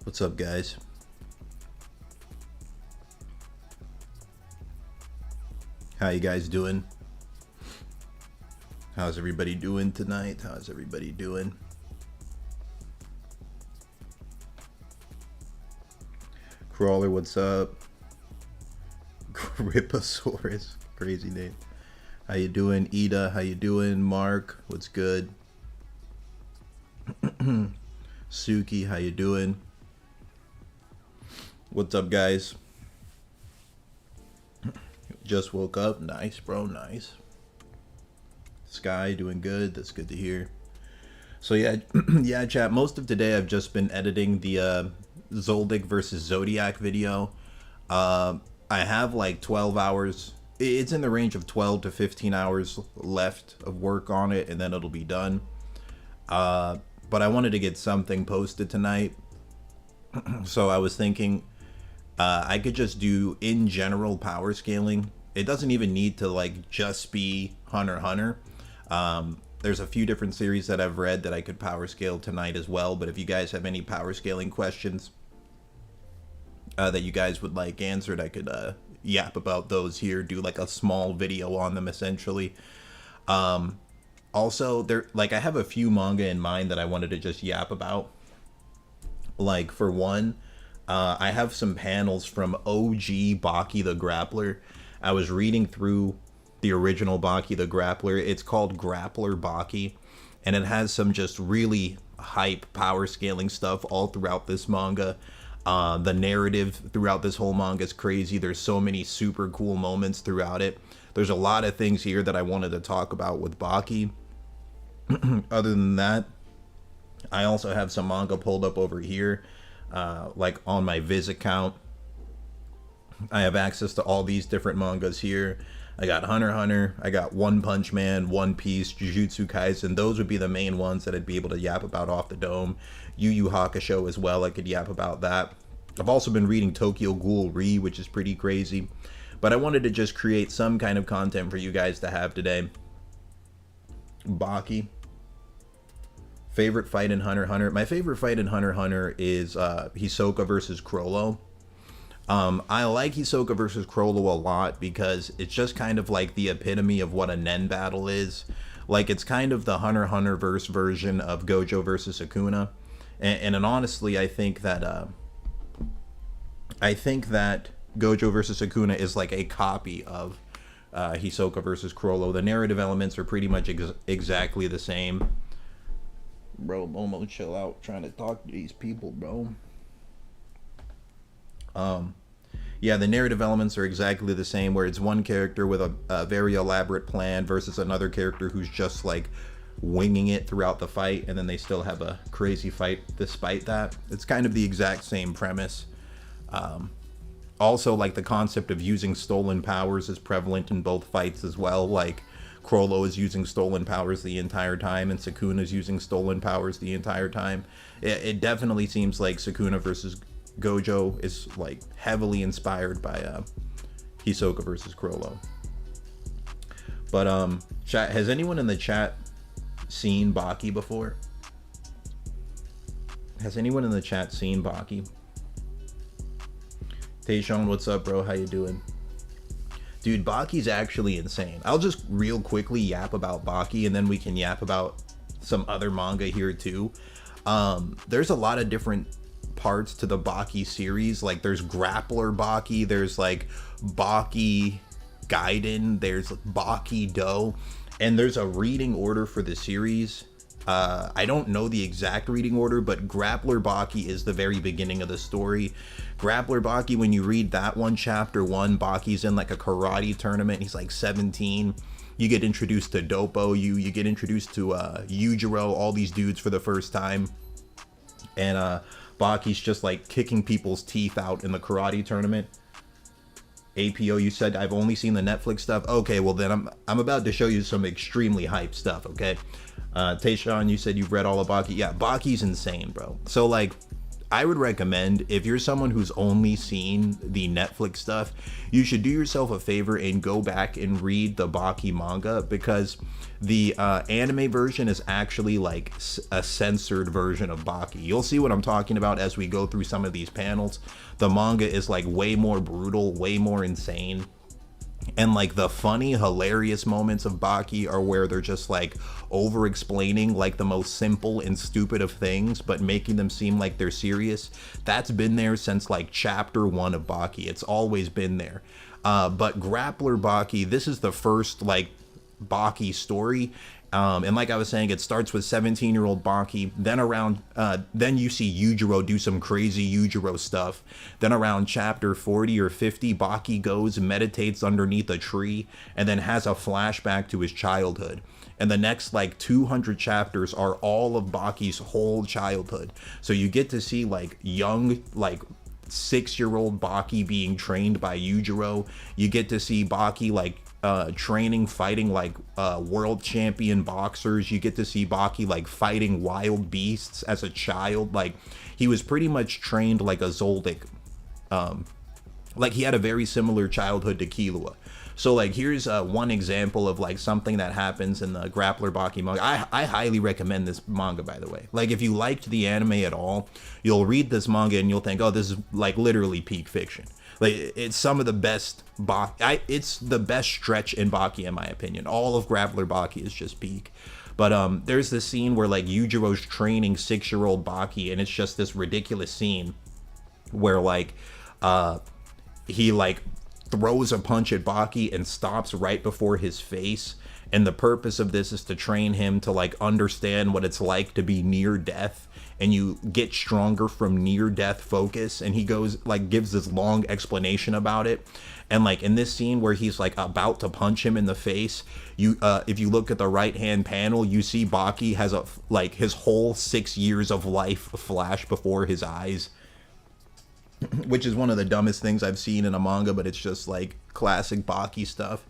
What's up, guys? How you guys doing? How's everybody doing tonight? How's everybody doing? Crawler, what's up? Griposaurus, crazy name. How you doing? Ida, how you doing? Mark, what's good? Suki, how you doing? What's up, guys? Just woke up. Nice, bro. Nice. Sky doing good. That's good to hear. So yeah, yeah, chat. Most of today I've just been editing the Zoldyck versus Zodiac video. I have like 12 hours. It's in the range of 12 to 15 hours left of work on it, and then it'll be done. But I wanted to get something posted tonight. So I was thinking I could just do in general power scaling. It doesn't even need to like just be Hunter x Hunter. There's a few different series that I've read that I could power scale tonight as well. But if you guys have any power scaling questions that you guys would like answered, I could yap about those here, do like a small video on them essentially. Also, I have a few manga in mind that I wanted to just yap about. Like for one, I have some panels from OG Baki the Grappler. I was reading through the original Baki the Grappler. It's called Grappler Baki, and it has some just really hype power scaling stuff all throughout this manga. The narrative throughout this whole manga is crazy. There's so many super cool moments throughout it. There's a lot of things here that I wanted to talk about with Baki. Other than that, I also have some manga pulled up over here, like on my Viz account. I have access to all these different mangas here. I got Hunter x Hunter, I got One Punch Man, One Piece, Jujutsu Kaisen. Those would be the main ones that I'd be able to yap about off the dome. Yu Yu Hakusho as well, I could yap about that. I've also been reading Tokyo Ghoul Re, which is pretty crazy. But I wanted to just create some kind of content for you guys to have today. Baki. Favorite fight in Hunter x Hunter? My favorite fight in Hunter x Hunter is Hisoka versus Chrollo. I like Hisoka versus Chrollo a lot because it's just kind of like the epitome of what a Nen battle is. Like, it's kind of the Hunter x Hunter verse version of Gojo versus Sukuna. And honestly, I think that Gojo versus Sukuna is like a copy of Hisoka versus Chrollo. The narrative elements are pretty much exactly the same. Bro, Momo, chill out. Trying to talk to these people, bro. Yeah, the narrative elements are exactly the same, where it's one character with a very elaborate plan versus another character who's just like winging it throughout the fight, and then they still have a crazy fight despite that. It's kind of the exact same premise. Also, like, the concept of using stolen powers is prevalent in both fights as well. Like, Chrollo is using stolen powers the entire time, and Sukuna is using stolen powers the entire time. It definitely seems like Sukuna versus Gojo is like heavily inspired by Hisoka versus Chrollo. But chat, has anyone in the chat seen Baki before? Has anyone in the chat seen Baki? Tayshawn, what's up, bro? How you doing? Dude, Baki's actually insane. I'll just real quickly yap about Baki, and then we can yap about some other manga here too. There's a lot of different parts to the Baki series. Like, there's Grappler Baki, there's like Baki Gaiden, there's Baki Do, and there's a reading order for the series. I don't know the exact reading order, but Grappler Baki is the very beginning of the story. Grappler Baki, when you read that one, chapter 1, Baki's in like a karate tournament. He's like 17. You get introduced to Doppo, you get introduced to Yujiro, all these dudes for the first time. And Baki's just like kicking people's teeth out in the karate tournament. APO, you said I've only seen the Netflix stuff. Okay, well then I'm about to show you some extremely hype stuff, okay? Tayshawn, you said you've read all of Baki. Yeah, Baki's insane, bro. So like, I would recommend, if you're someone who's only seen the Netflix stuff, you should do yourself a favor and go back and read the Baki manga, because the anime version is actually like a censored version of Baki. You'll see what I'm talking about as we go through some of these panels. The manga is like way more brutal, way more insane. And like the funny, hilarious moments of Baki are where they're just like over explaining like the most simple and stupid of things, but making them seem like they're serious. That's been there since like chapter 1 of Baki. It's always been there. But Grappler Baki, this is the first like Baki story. And like I was saying, it starts with 17-year-old Baki. Then you see Yujiro do some crazy Yujiro stuff. Then around chapter 40 or 50, Baki goes, meditates underneath a tree, and then has a flashback to his childhood. And the next like 200 chapters are all of Baki's whole childhood. So you get to see like young, like 6-year-old Baki being trained by Yujiro. You get to see Baki like training, fighting like world champion boxers. You get to see Baki like fighting wild beasts as a child. Like he was pretty much trained like a Zoldyck. Like he had a very similar childhood to Killua. So like here's one example of like something that happens in the Grappler Baki manga. I highly recommend this manga, by the way. Like if you liked the anime at all, you'll read this manga and you'll think, oh, this is like literally peak fiction. Like it's some of the best it's the best stretch in Baki in my opinion. All of Grappler Baki is just peak. But there's this scene where like Yujiro's training 6-year-old Baki, and it's just this ridiculous scene where like he like throws a punch at Baki and stops right before his face. And the purpose of this is to train him to like understand what it's like to be near death, and you get stronger from near death focus. And he goes like gives this long explanation about it. And like in this scene where he's like about to punch him in the face, you if you look at the right hand panel, you see Baki has a like his whole 6 years of life flash before his eyes, which is one of the dumbest things I've seen in a manga, but it's just like classic Baki stuff.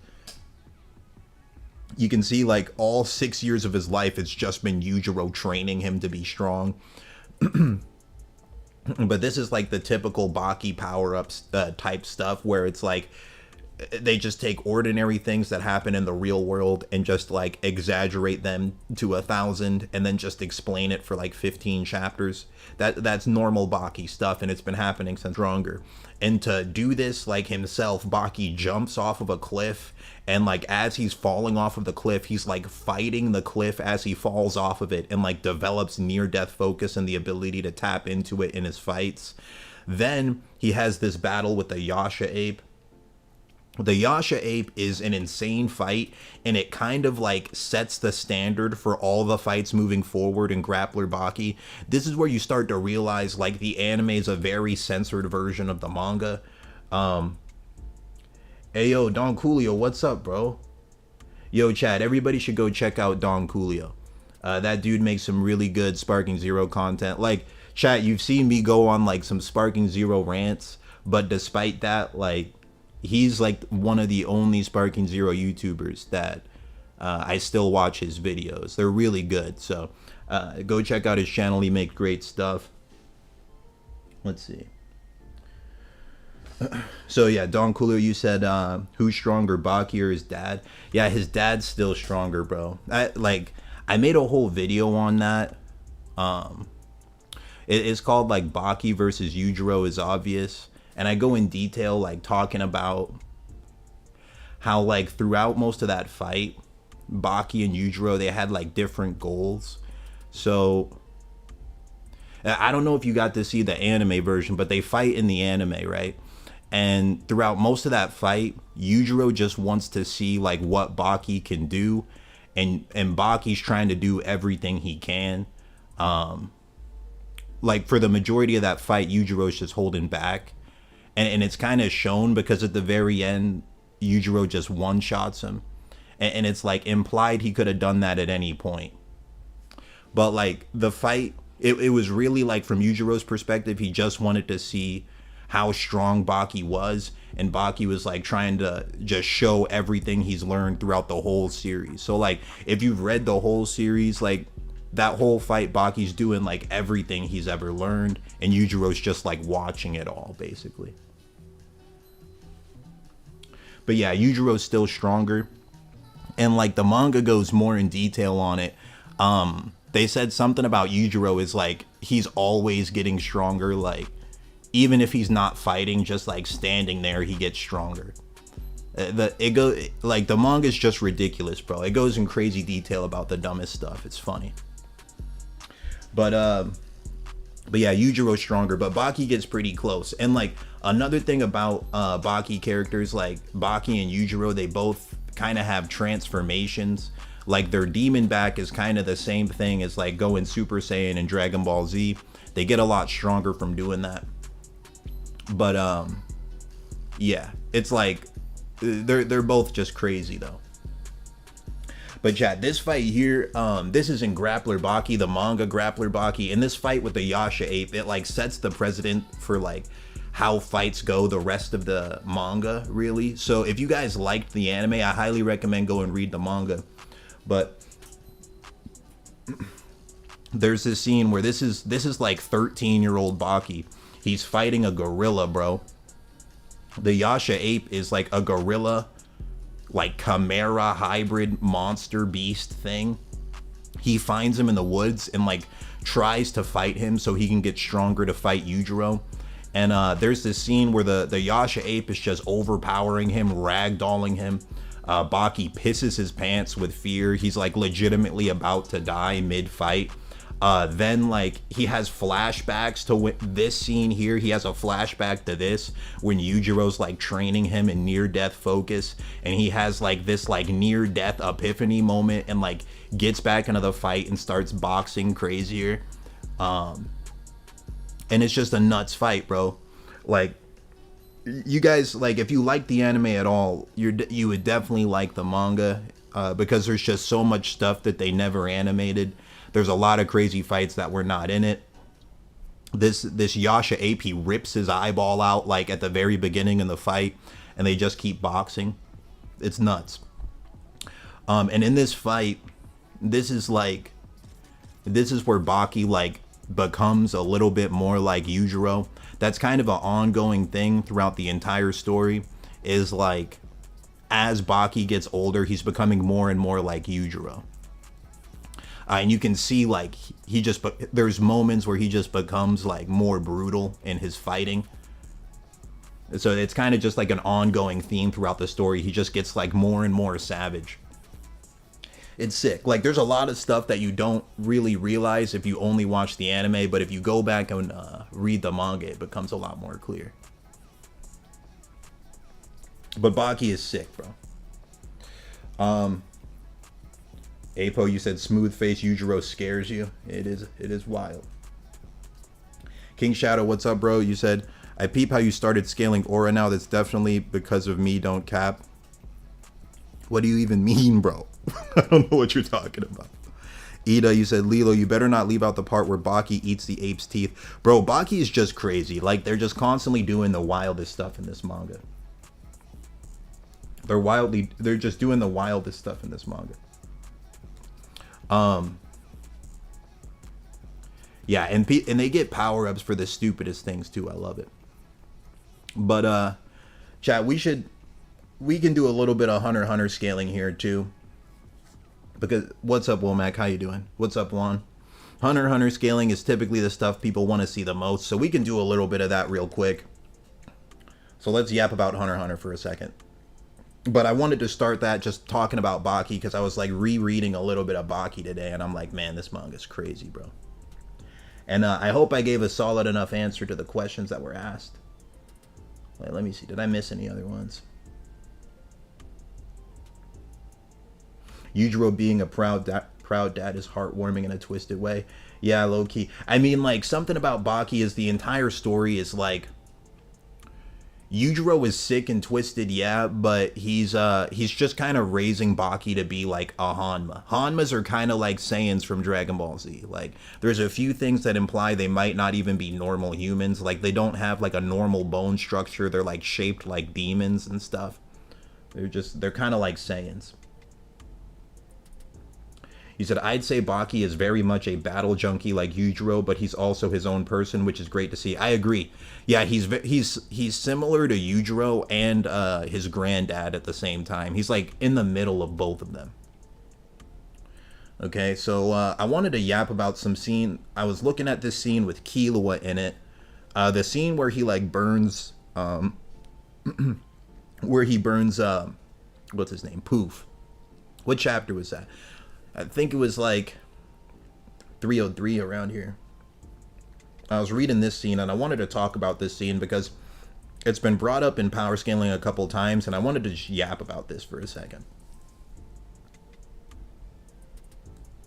You can see like all 6 years of his life, it's just been Yujiro training him to be strong. But this is like the typical Baki power-ups type stuff, where it's like they just take ordinary things that happen in the real world and just like exaggerate them to 1,000 and then just explain it for like 15 chapters. That's normal Baki stuff, and it's been happening since Stronger. And to do this like himself, Baki jumps off of a cliff, and like as he's falling off of the cliff, he's like fighting the cliff as he falls off of it, and like develops near-death focus and the ability to tap into it in his fights. Then he has this battle with the Yasha ape. The Yasha ape is an insane fight, and it kind of like sets the standard for all the fights moving forward in Grappler Baki. This is where you start to realize like the anime is a very censored version of the manga. Hey yo, Don Coolio, what's up, bro? Yo, Chad, everybody should go check out Don Coolio. That dude makes some really good Sparking Zero content. Like, chat, you've seen me go on like some Sparking Zero rants, but despite that, like, he's like one of the only Sparking Zero YouTubers that I still watch his videos. They're really good. So go check out his channel. He makes great stuff. Let's see. So yeah, Don Coolio, you said who's stronger, Baki or his dad? Yeah, his dad's still stronger, bro. I made a whole video on that. It's called like Baki versus Yujiro is obvious. And I go in detail, like talking about how like throughout most of that fight, Baki and Yujiro, they had like different goals. So I don't know if you got to see the anime version, but they fight in the anime, right? And throughout most of that fight, Yujiro just wants to see like what Baki can do. And Baki's trying to do everything he can. Like for the majority of that fight, Yujiro's just holding back. And it's kind of shown because at the very end, Yujiro just one-shots him. And it's like implied he could have done that at any point. But like the fight, it was really like from Yujiro's perspective, he just wanted to see how strong Baki was. And Baki was like trying to just show everything he's learned throughout the whole series. So like if you've read the whole series, like that whole fight, Baki's doing like everything he's ever learned, and Yujiro's just like watching it all, basically. But yeah, Yujiro's still stronger, and like the manga goes more in detail on it. They said something about Yujiro is like he's always getting stronger, like even if he's not fighting, just like standing there, he gets stronger. The manga's just ridiculous, bro. It goes in crazy detail about the dumbest stuff. It's funny. But yeah, Yujiro's stronger, but Baki gets pretty close. And like another thing about Baki characters, like Baki and Yujiro, they both kind of have transformations. Like their demon back is kind of the same thing as like going Super Saiyan in Dragon Ball Z. They get a lot stronger from doing that. But yeah, it's like they're both just crazy though. But chat, this fight here, this is in Grappler Baki, the manga Grappler Baki, and this fight with the Yasha ape, it like sets the precedent for like how fights go the rest of the manga, really. So if you guys liked the anime, I highly recommend go and read the manga. But there's this scene where this is like 13-year-old Baki. He's fighting a gorilla, bro. The Yasha ape is like a gorilla, like chimera hybrid monster beast thing. He finds him in the woods and like tries to fight him so he can get stronger to fight Yujiro. And there's this scene where the Yasha ape is just overpowering him, ragdolling him. Baki pisses his pants with fear. He's like legitimately about to die mid-fight. Then like he has flashbacks to this scene here. He has a flashback to this when Yujiro's like training him in near-death focus, and he has like this like near-death epiphany moment and like gets back into the fight and starts boxing crazier. And it's just a nuts fight, bro. Like, you guys, like, if you like the anime at all, you would definitely like the manga, because there's just so much stuff that they never animated. There's a lot of crazy fights that were not in it. This Yasha ape, he rips his eyeball out like at the very beginning in the fight, and they just keep boxing. It's nuts. And in this fight, this is where Baki like becomes a little bit more like Yujiro. That's kind of an ongoing thing throughout the entire story, is like as Baki gets older, he's becoming more and more like Yujiro. And you can see like there's moments where he just becomes like more brutal in his fighting. So it's kind of just like an ongoing theme throughout the story. He just gets like more and more savage. It's sick. Like there's a lot of stuff that you don't really realize if you only watch the anime, but if you go back and read the manga, it becomes a lot more clear. But Baki is sick, bro. Apo, you said smooth face Yujiro scares you. It is wild. King Shadow, what's up, bro? You said, I peep how you started scaling aura now. That's definitely because of me, don't cap. What do you even mean, bro? I don't know what you're talking about. Ida, you said, Lilo, you better not leave out the part where Baki eats the ape's teeth. Bro, Baki is just crazy. Like, they're just constantly doing the wildest stuff in this manga. They're just doing the wildest stuff in this manga. Yeah, and they get power-ups for the stupidest things too. I love it. But chat, we can do a little bit of Hunter x Hunter scaling here too. Because what's up, Womack? How you doing? What's up, Juan? Hunter x Hunter scaling is typically the stuff people want to see the most, so we can do a little bit of that real quick. So let's yap about Hunter x Hunter for a second. But I wanted to start that just talking about Baki, because I was like rereading a little bit of Baki today, and I'm like, man, this manga's crazy, bro. And I hope I gave a solid enough answer to the questions that were asked. Wait, let me see. Did I miss any other ones? Yujiro being a proud dad is heartwarming in a twisted way. Yeah, low key. I mean, like, something about Baki is the entire story is like, Yujiro is sick and twisted, yeah, but he's just kind of raising Baki to be like a Hanma. Hanmas are kind of like Saiyans from Dragon Ball Z. Like, there's a few things that imply they might not even be normal humans. Like, they don't have like a normal bone structure. They're like shaped like demons and stuff. They're kind of like Saiyans. He said, I'd say Baki is very much a battle junkie like Yujiro, but he's also his own person, which is great to see. I agree. Yeah, he's similar to Yujiro and his granddad at the same time. He's like in the middle of both of them. Okay, so I wanted to yap about some scene. I was looking at this scene with Killua in it. The scene where he like burns, where he burns, what's his name? Poof. What chapter was that? I think it was like 303 around here. I was reading this scene and I wanted to talk about this scene because it's been brought up in Powerscaling a couple times and I wanted to just yap about this for a second.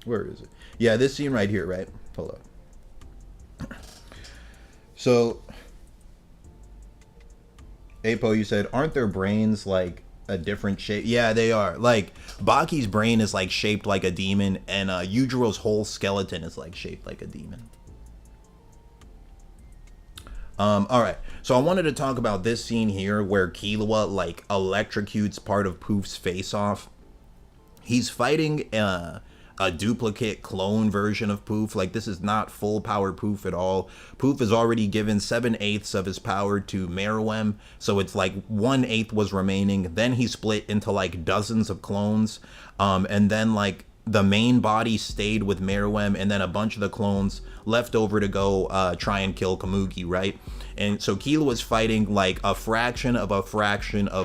Where is it? Yeah, this scene right here, right? Hold up. So, Apo, you said, aren't their brains like a different shape? Yeah, they are. Like, Baki's brain is like shaped like a demon, and Yujiro's whole skeleton is like shaped like a demon. Alright, so I wanted to talk about this scene here where Killua like electrocutes part of Poof's face off. He's fighting a duplicate clone version of Poof. Like, this is not full power Poof at all. Poof has already given 7/8 of his power to Meruem, so it's like 1/8 was remaining. Then he split into like dozens of clones, and then like the main body stayed with Meruem, and then a bunch of the clones left over to go try and kill Komugi, right? And so Killua was fighting like a fraction of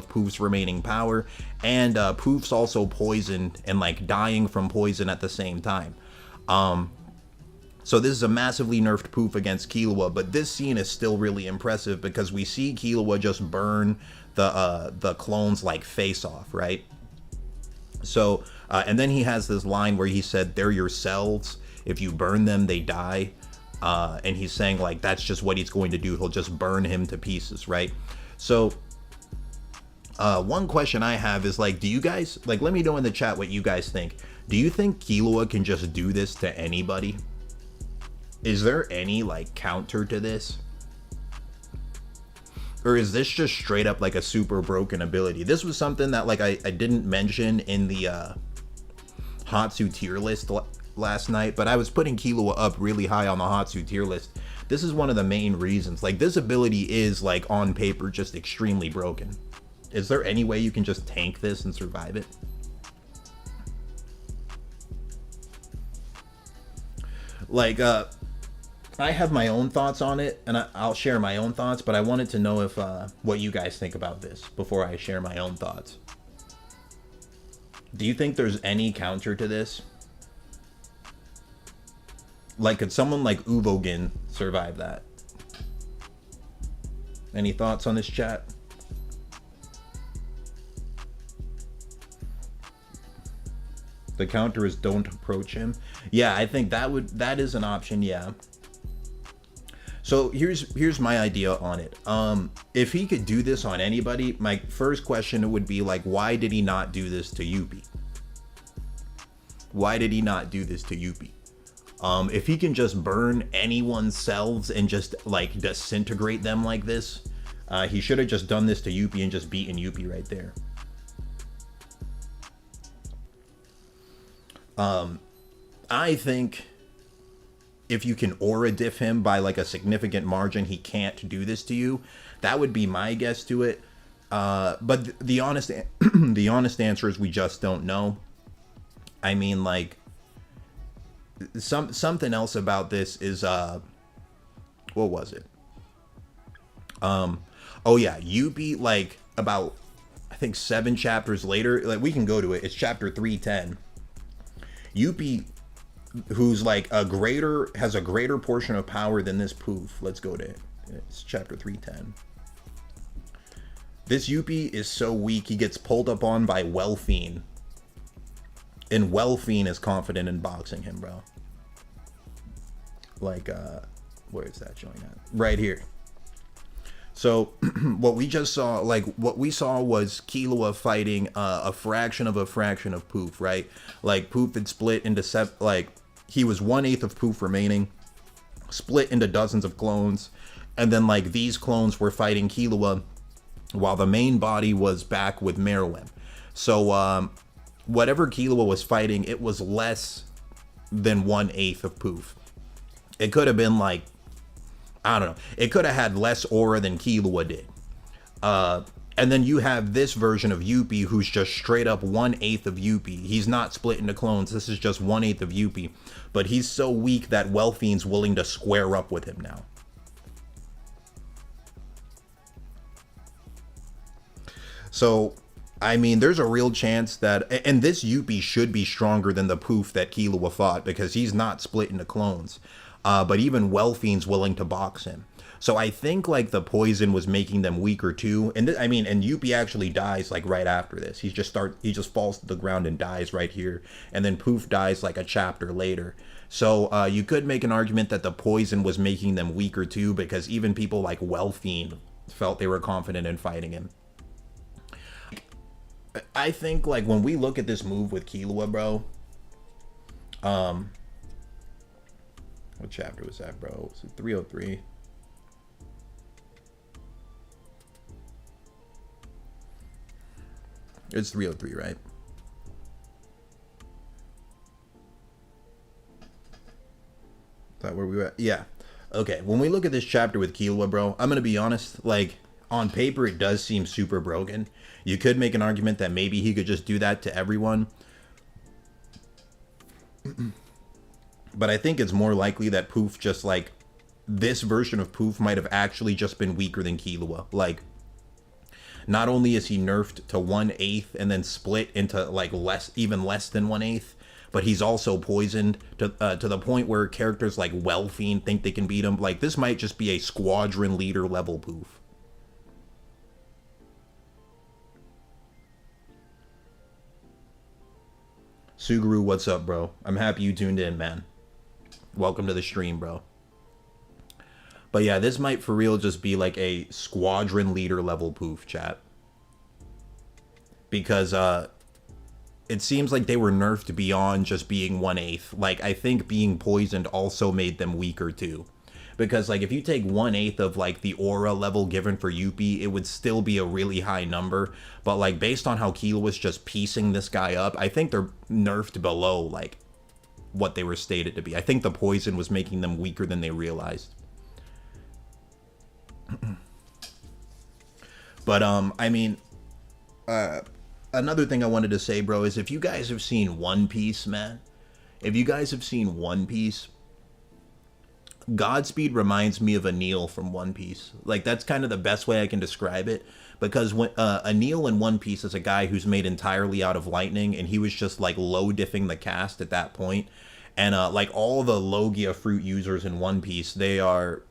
Poof's remaining power, and Poof's also poisoned and like dying from poison at the same time. So this is a massively nerfed Poof against Killua, but this scene is still really impressive because we see Killua just burn the clones like face off, right? So and then he has this line where he said, "They're yourselves. If you burn them, they die." And he's saying like that's just what he's going to do. He'll just burn him to pieces, right? So one question I have is like, do you guys like, let me know in the chat what you guys think. Do you think Killua can just do this to anybody? Is there any like counter to this? Or is this just straight up like a super broken ability? This was something that like I didn't mention in the Hatsu tier list last night, but I was putting Killua up really high on the Hatsu tier list. This is one of the main reasons. Like, this ability is like on paper just extremely broken. Is there any way you can just tank this and survive it? Like, I have my own thoughts on it, and I'll share my own thoughts, but I wanted to know if what you guys think about this before I share my own thoughts. Do you think there's any counter to this? Like, could someone like Uvogin survive that? Any thoughts on this, chat? The counter is don't approach him. Yeah, I think that is an option, yeah. So here's my idea on it. If he could do this on anybody, my first question would be like, why did he not do this to Yuppie? Why did he not do this to Yuppie? If he can just burn anyone's selves and just like disintegrate them like this, he should have just done this to Yuppie and just beaten Yuppie right there. I think if you can aura diff him by like a significant margin, he can't do this to you. That would be my guess to it. But the honest the honest answer is we just don't know. I mean, like, something else about this is what was it? Oh yeah, Yuppie, like about I think 7 chapters later, like we can go to it. It's chapter 310. Yuppie, who's like has a greater portion of power than this Poof. Let's go to it. It's chapter 310. This Yuppie is so weak, he gets pulled up on by Welfiend. And Welfiend is confident in boxing him, bro. Like, where is that showing at? Right here. So, what we just saw, like, what we saw was Killua fighting a fraction of Poof, right? Like, Poof had split into, like, he was 1/8 of Poof remaining, split into dozens of clones, and then, like, these clones were fighting Killua while the main body was back with Meruem. So, whatever Killua was fighting, it was less than 1/8 of Poof. It could have been like, I don't know. It could have had less aura than Killua did. And then you have this version of Yuppie who's just straight up 1/8 of Yuppie. He's not split into clones. This is just 1/8 of Yuppie. But he's so weak that Welfien's willing to square up with him now. So, I mean, there's a real chance that... And this Yuppie should be stronger than the Poof that Killua fought because he's not split into clones. But even Welfien's willing to box him. So I think like the poison was making them weaker too. And and Yuppie actually dies like right after this. He just falls to the ground and dies right here. And then Poof dies like a chapter later. So you could make an argument that the poison was making them weaker too, because even people like Welfien felt they were confident in fighting him. I think like when we look at this move with Killua, bro, what chapter was that, bro? Was it 303? It's 303, right? Is that where we were at? Yeah. Okay, when we look at this chapter with Killua, bro, I'm gonna be honest, like, on paper it does seem super broken. You could make an argument that maybe he could just do that to everyone. But I think it's more likely that Poof just, like, this version of Poof might have actually just been weaker than Killua. Like, not only is he nerfed to 1/8 and then split into like even less than 1/8, but he's also poisoned to the point where characters like Welfien think they can beat him. Like, this might just be a squadron leader level Poof. Suguru, what's up, bro? I'm happy you tuned in, man. Welcome to the stream, bro. But yeah, this might for real just be like a squadron leader level Poof, chat. Because it seems like they were nerfed beyond just being 1/8. Like, I think being poisoned also made them weaker too. Because like if you take 1/8 of like the aura level given for Yuppie, it would still be a really high number. But like based on how Killua was just piecing this guy up, I think they're nerfed below like what they were stated to be. I think the poison was making them weaker than they realized. But I mean, another thing I wanted to say, bro, is if you guys have seen One Piece, man, if you guys have seen One Piece, Godspeed reminds me of Anil from One Piece. Like, that's kind of the best way I can describe it, because when Anil in One Piece is a guy who's made entirely out of lightning, and he was just like low diffing the cast at that point. And like all the Logia fruit users in One Piece, they are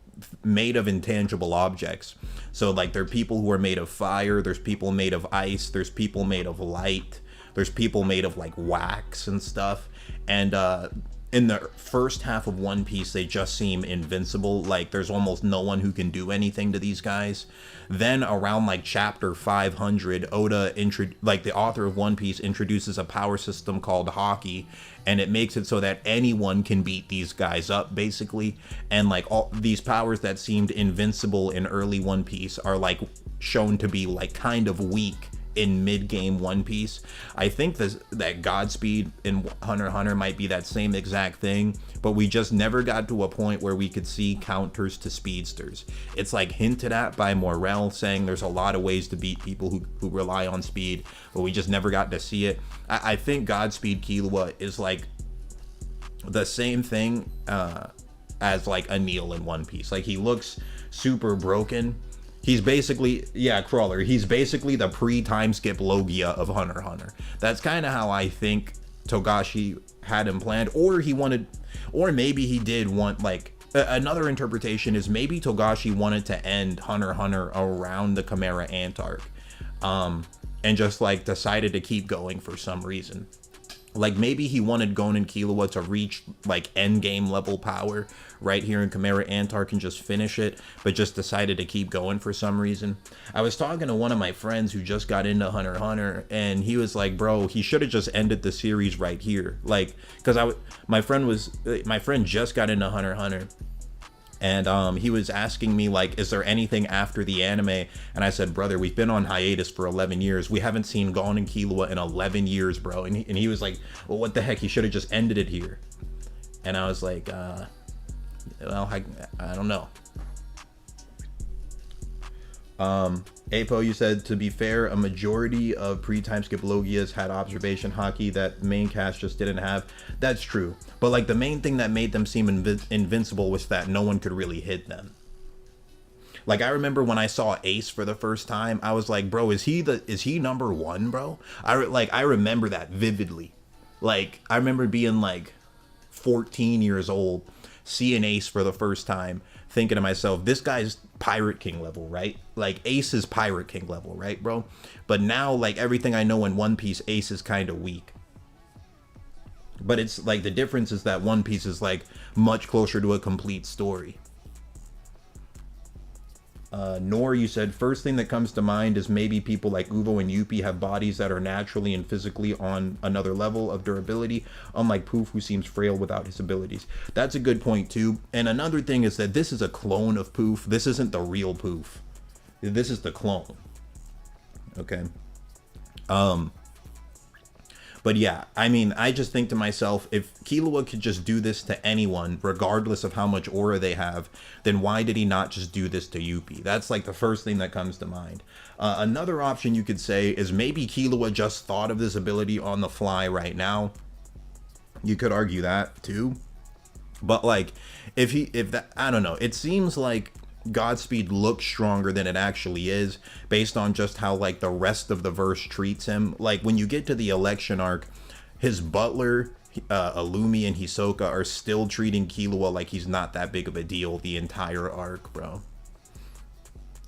made of intangible objects. So like there are people who are made of fire, there's people made of ice, there's people made of light, there's people made of like wax and stuff. And in the first half of One Piece, they just seem invincible. Like there's almost no one who can do anything to these guys. Then around like chapter 500, Oda like the author of One Piece introduces a power system called Haki, and it makes it so that anyone can beat these guys up basically. And like all these powers that seemed invincible in early One Piece are like shown to be like kind of weak in mid-game One Piece. I think that Godspeed in Hunter x Hunter might be that same exact thing, but we just never got to a point where we could see counters to speedsters. It's like hinted at by Morel, saying there's a lot of ways to beat people who rely on speed, but we just never got to see it. I think Godspeed Killua is like the same thing as like Anil in One Piece. Like he looks super broken. He's basically, yeah, Crawler, he's basically the pre-time skip Logia of Hunter x Hunter. That's kind of how I think Togashi had him planned, or he wanted, or maybe he did want, like, another interpretation is maybe Togashi wanted to end Hunter x Hunter around the Chimera Ant arc, and just, like, decided to keep going for some reason. Like, maybe he wanted Gon and Killua to reach, like, endgame level power right here in Chimera Ant arc and just finish it, but just decided to keep going for some reason. I was talking to one of my friends who just got into Hunter x Hunter, and he was like, bro, he should have just ended the series right here. Like, because my friend just got into Hunter x Hunter, and he was asking me, like, is there anything after the anime? And I said, brother, we've been on hiatus for 11 years. We haven't seen Gon and Killua in 11 years, bro. And he was like, well, what the heck? He should have just ended it here. And I was like, well, I don't know. Apo, you said, to be fair, a majority of pre-time skip Logias had observation hockey that main cast just didn't have. That's true. But like the main thing that made them seem invincible was that no one could really hit them. Like I remember when I saw Ace for the first time, I was like, bro, is he number one, bro? I remember that vividly. Like I remember being like 14 years old, seeing Ace for the first time, thinking to myself, this guy's Pirate King level, right? Like Ace is Pirate King level, right, bro? But now, like everything I know in One Piece, Ace is kind of weak. But it's like the difference is that One Piece is like much closer to a complete story. Nor, you said, first thing that comes to mind is maybe people like Uvo and Yuppie have bodies that are naturally and physically on another level of durability, unlike Poof, who seems frail without his abilities. That's a good point too. And another thing is that this is a clone of Poof. This isn't the real Poof. This is the clone. Okay. But yeah, I mean, I just think to myself, if Killua could just do this to anyone, regardless of how much aura they have, then why did he not just do this to Yuppie? That's like the first thing that comes to mind. Another option you could say is maybe Killua just thought of this ability on the fly right now. You could argue that too. But like, I don't know, it seems like Godspeed looks stronger than it actually is based on just how like the rest of the verse treats him. Like when you get to the election arc, his butler, Illumi, and Hisoka are still treating Killua like he's not that big of a deal the entire arc, bro.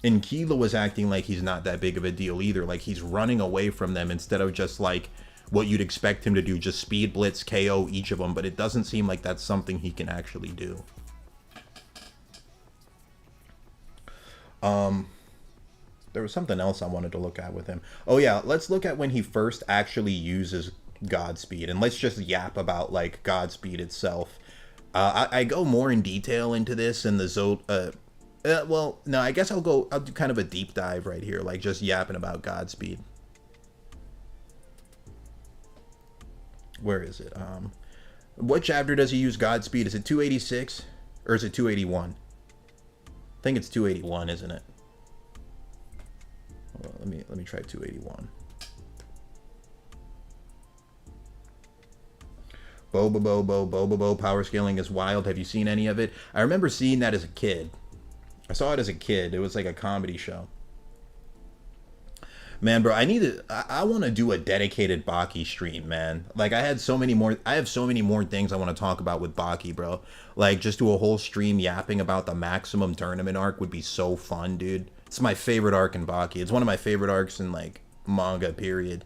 And Killua's acting like he's not that big of a deal either. Like he's running away from them instead of just like what you'd expect him to do, just speed blitz, KO each of them. But it doesn't seem like that's something he can actually do. There was something else I wanted to look at with him. Oh yeah, let's look at when he first actually uses Godspeed, and let's just yap about like Godspeed itself. I go more in detail into this in the well, no, I guess I'll do kind of a deep dive right here, like just yapping about Godspeed. Where is it? What chapter does he use Godspeed? Is it 286 or is it 281? I think it's 281, isn't it? Hold on, let me try 281. Bo, power scaling is wild. Have you seen any of it? I remember seeing that as a kid. I saw it as a kid. It was like a comedy show. Man, bro, I want to do a dedicated Baki stream, man. Like I have so many more things I want to talk about with Baki, bro. Like just do a whole stream yapping about the maximum tournament arc would be so fun, dude. It's my favorite arc in Baki. It's one of my favorite arcs in like manga, period.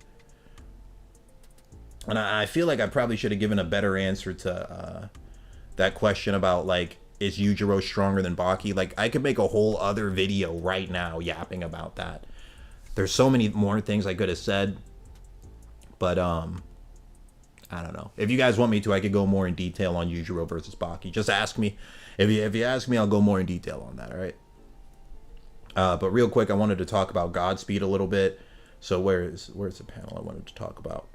And I feel like I probably should have given a better answer to that question about like, is Yujiro stronger than Baki? Like I could make a whole other video right now yapping about that. There's so many more things I could have said, but I don't know. If you guys want me to, I could go more in detail on Yujiro versus Baki. Just ask me. If you ask me, I'll go more in detail on that. All right. But real quick, I wanted to talk about Godspeed a little bit. So where's the panel I wanted to talk about?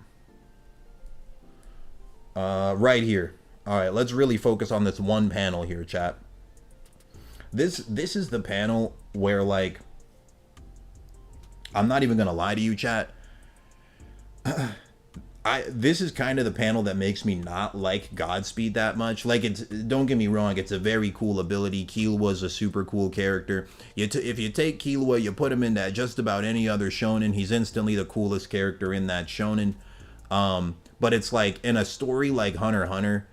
Right here. All right, let's really focus on this one panel here, chat. This is the panel where like, I'm not even gonna lie to you, chat. This is kind of the panel that makes me not like Godspeed that much. Like, don't get me wrong, it's a very cool ability. Killua's a super cool character. If you take Killua, you put him in that just about any other shonen, he's instantly the coolest character in that shonen. But it's like in a story like Hunter x Hunter,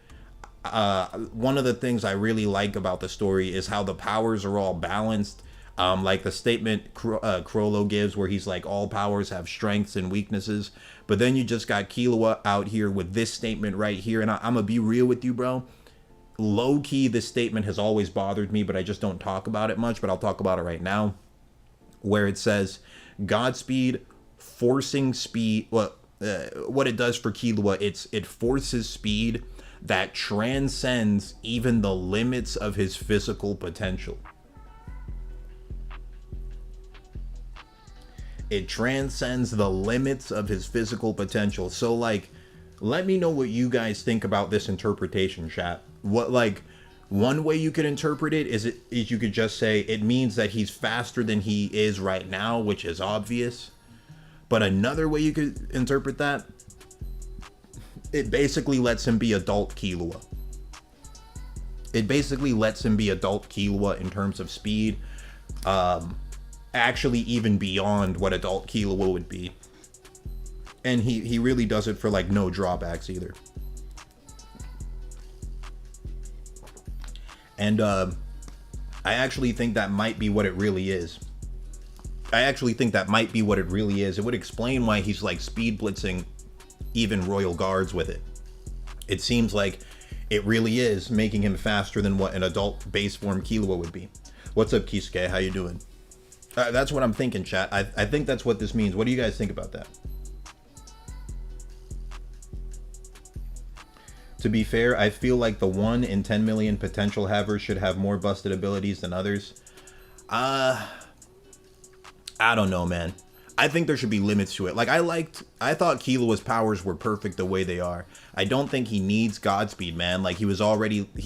one of the things I really like about the story is how the powers are all balanced. Like the statement Crollo gives where he's like, all powers have strengths and weaknesses. But then you just got Killua out here with this statement right here. And I'm going to be real with you, bro. Low key, this statement has always bothered me, but I just don't talk about it much. But I'll talk about it right now. Where it says, Godspeed forcing speed. Well, what it does for Killua, it forces speed that transcends even the limits of his physical potential. It transcends the limits of his physical potential. So like, let me know what you guys think about this interpretation, chat. What, like, one way you could interpret it is you could just say it means that he's faster than he is right now, which is obvious. But another way you could interpret that, it basically lets him be adult Killua. It basically lets him be adult Killua in terms of speed, actually even beyond what adult Killua would be. And he really does it for like no drawbacks either. And I actually think that might be what it really is. It would explain why he's like speed blitzing even royal guards with it. It seems like it really is making him faster than what an adult base form Killua would be. What's up, Kisuke? How you doing? That's what I'm thinking, chat. I think that's what this means. What do you guys think about that? To be fair, I feel like the 1 in 10 million potential havers should have more busted abilities than others. I don't know, man. I think there should be limits to it. Like, I thought Killua's powers were perfect the way they are. I don't think he needs Godspeed, man. Like, he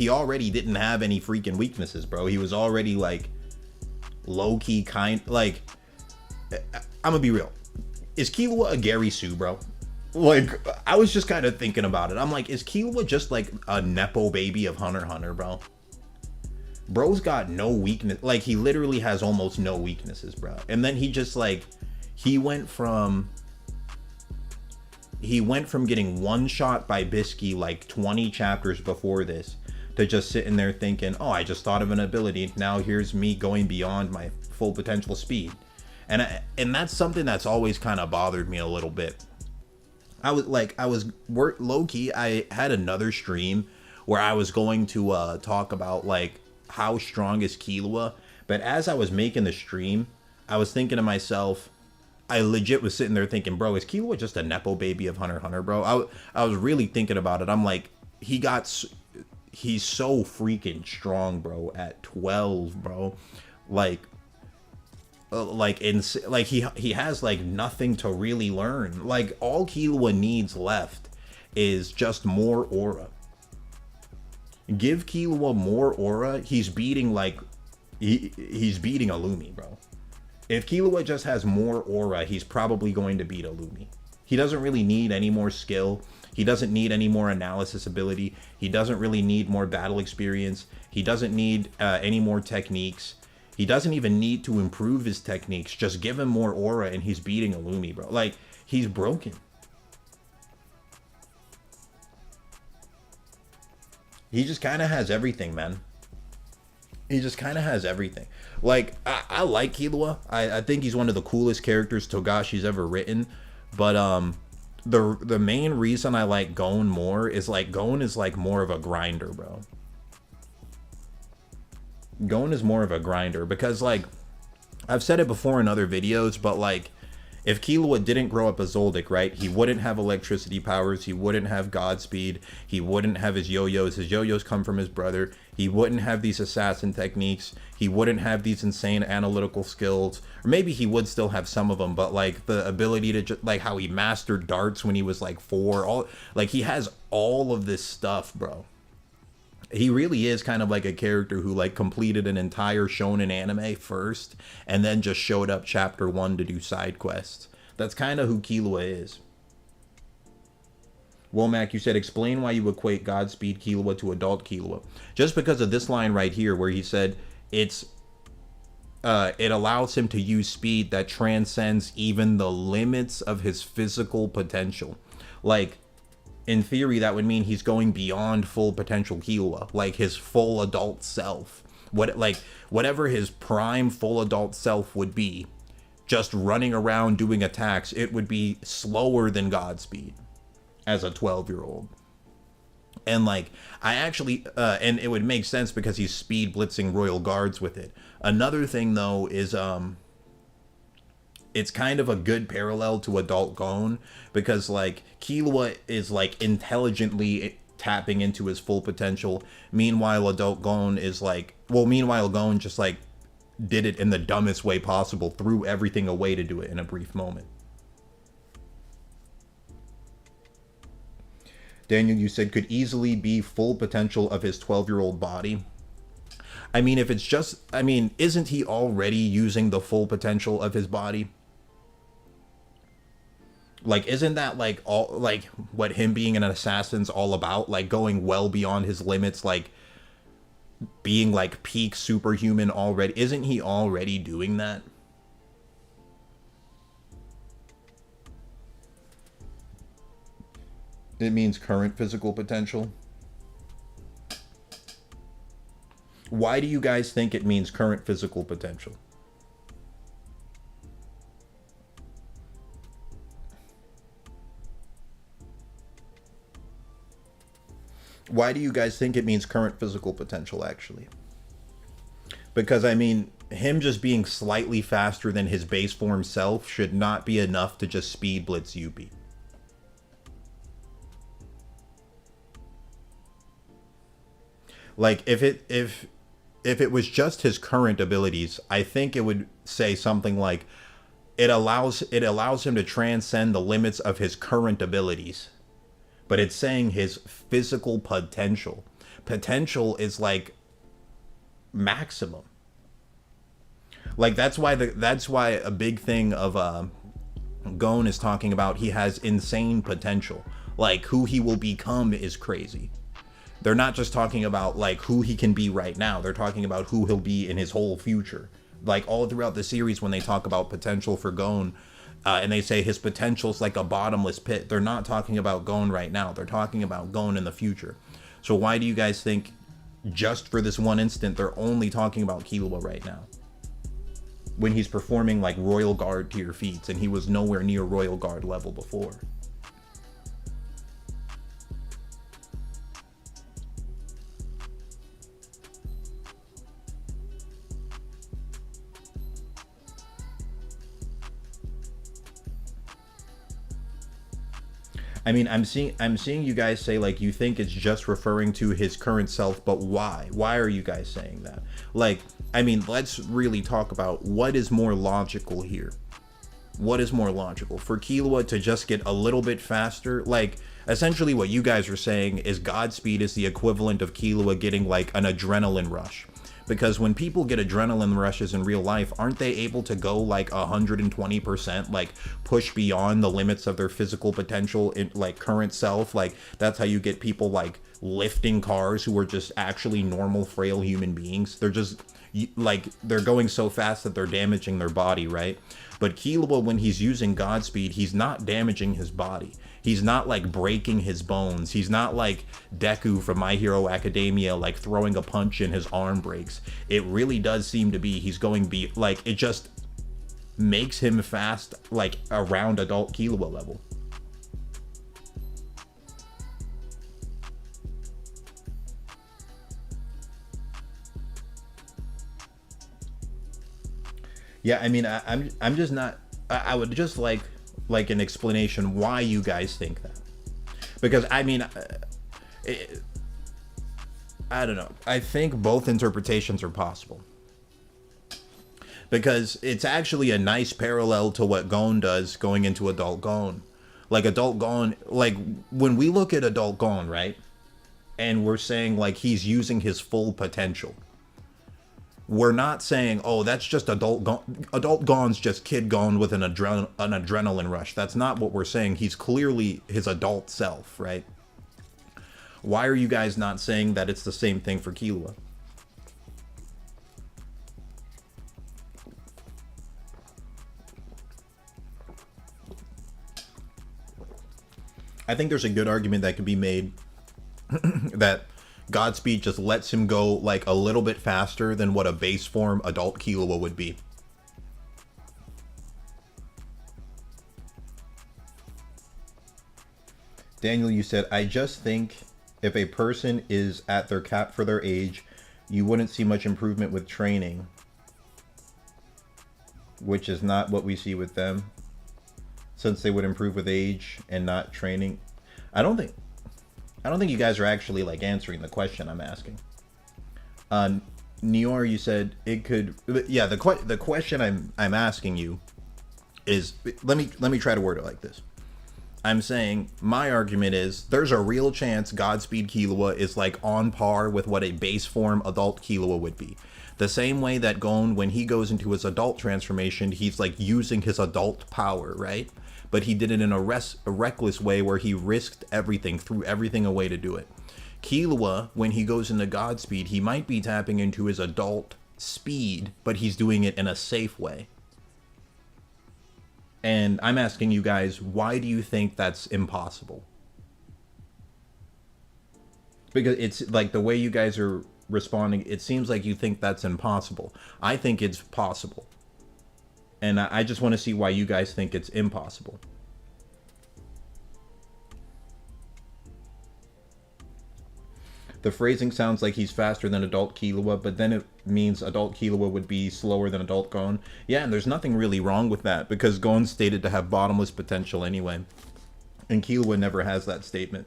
already didn't have any freaking weaknesses, bro. He was already, like, low-key like, I'm gonna be real. Is Killua a Gary Sue, bro? Like, I was just kind of thinking about it. I'm like, is Killua just like a nepo baby of Hunter x Hunter, bro? Bro's got no weakness. Like, he literally has almost no weaknesses, bro. And then he just like, he went from getting one shot by Bisky like 20 chapters before this to just sitting there thinking, oh, I just thought of an ability. Now here's me going beyond my full potential speed. And that's something that's always kind of bothered me a little bit. Low-key, I had another stream where I was going to talk about like how strong is Killua, but as I was making the stream, I was thinking to myself, I legit was sitting there thinking, bro, is Killua just a nepo baby of Hunter x Hunter, bro? I was really thinking about it. I'm like, he's so freaking strong, bro, at 12, bro. He has like nothing to really learn. Like, all Killua needs left is just more aura. Give Killua more aura, he's beating he's beating Illumi, bro. If Killua just has more aura, he's probably going to beat Illumi. He doesn't really need any more skill. He doesn't need any more analysis ability. He doesn't really need more battle experience. He doesn't need any more techniques. He doesn't even need to improve his techniques. Just give him more aura and he's beating Illumi, bro. Like, he's broken. He just kind of has everything, man. He just kind of has everything. Like, I like Killua. I think he's one of the coolest characters Togashi's ever written. But the main reason I like Gon more is like Gon is like more of a grinder, bro. Gon is more of a grinder because, like, I've said it before in other videos, but like, if Killua didn't grow up a Zoldyck, right, he wouldn't have electricity powers, he wouldn't have Godspeed, he wouldn't have his yo-yos. His yo-yos come from his brother. He wouldn't have these assassin techniques. He wouldn't have these insane analytical skills. Or maybe he would still have some of them, but like the ability to like how he mastered darts when he was like 4, he has all of this stuff, bro. He really is kind of like a character who like completed an entire shonen anime first and then just showed up chapter 1 to do side quests. That's kind of who Killua is. Womack, you said, explain why you equate Godspeed Killua to adult Killua. Just because of this line right here where he said it allows him to use speed that transcends even the limits of his physical potential. Like, in theory, that would mean he's going beyond full potential Killua, like his full adult self. Whatever his prime full adult self would be, just running around doing attacks, it would be slower than Godspeed as a 12-year-old. And like, I actually, and it would make sense because he's speed blitzing royal guards with it. Another thing though is, it's kind of a good parallel to adult Gon because like Killua is like intelligently tapping into his full potential. Meanwhile, adult Gon is like, meanwhile Gon just like did it in the dumbest way possible, threw everything away to do it in a brief moment. Daniel, you said could easily be full potential of his 12-year-old body. I mean, if it's just, I mean, isn't he already using the full potential of his body? Like, isn't that like all, like what him being an assassin's all about? Like going well beyond his limits, like being like peak superhuman already. Isn't he already doing that? It means current physical potential. Why do you guys think it means current physical potential? Why do you guys think it means current physical potential, actually? Because, I mean, him just being slightly faster than his base form self should not be enough to just speed blitz Yuppie. Like, if it was just his current abilities, I think it would say something like it allows him to transcend the limits of his current abilities. But it's saying his physical potential. Potential is like maximum. Like that's why a big thing of Gon is talking about he has insane potential. Like who he will become is crazy. They're not just talking about like who he can be right now. They're talking about who he'll be in his whole future. Like all throughout the series when they talk about potential for Gon, and they say his potential's like a bottomless pit. They're not talking about Gon right now. They're talking about Gon in the future. So why do you guys think just for this one instant they're only talking about Killua right now? When he's performing like Royal Guard tier feats and he was nowhere near Royal Guard level before. I mean, I'm seeing you guys say like you think it's just referring to his current self, but why? Why are you guys saying that? Like, I mean, let's really talk about what is more logical here. What is more logical? For Killua to just get a little bit faster? Like, essentially what you guys are saying is Godspeed is the equivalent of Killua getting like an adrenaline rush. Because when people get adrenaline rushes in real life, aren't they able to go like 120%, like push beyond the limits of their physical potential in like current self? Like that's how you get people like lifting cars who are just actually normal, frail human beings. They're just like, they're going so fast that they're damaging their body, right? But Killua, when he's using Godspeed, he's not damaging his body. He's not like breaking his bones. He's not like Deku from My Hero Academia, like throwing a punch and his arm breaks. It really does seem to be he's going be like, it just makes him fast, like around adult Killua level. Yeah, I mean, I'm just not. I would just like an explanation why you guys think that, because I mean, I don't know. I think both interpretations are possible, because it's actually a nice parallel to what Gon does going into adult Gon. Like adult Gon, like when we look at adult Gon, right, and we're saying like he's using his full potential. We're not saying, oh, that's just adult Gon. Adult Gon's just kid Gon with an adrenaline rush. That's not what we're saying. He's clearly his adult self, right? Why are you guys not saying that it's the same thing for Killua? I think there's a good argument that could be made that Godspeed just lets him go like a little bit faster than what a base form adult Killua would be. Daniel, you said, I just think if a person is at their cap for their age, you wouldn't see much improvement with training, which is not what we see with them, since they would improve with age and not training. I don't think you guys are actually like answering the question I'm asking. Nior, you said it could. Yeah, the question I'm asking you is, let me try to word it like this. I'm saying my argument is there's a real chance Godspeed Killua is like on par with what a base form adult Killua would be. The same way that Gon, when he goes into his adult transformation, he's like using his adult power, right? But he did it in a reckless way where he risked everything, threw everything away to do it. Killua, when he goes into Godspeed, he might be tapping into his adult speed, but he's doing it in a safe way. And I'm asking you guys, why do you think that's impossible? Because it's like the way you guys are responding, it seems like you think that's impossible. I think it's possible. And I just want to see why you guys think it's impossible. The phrasing sounds like he's faster than adult Killua, but then it means adult Killua would be slower than adult Gon. Yeah, and there's nothing really wrong with that, because Gon's stated to have bottomless potential anyway. And Killua never has that statement.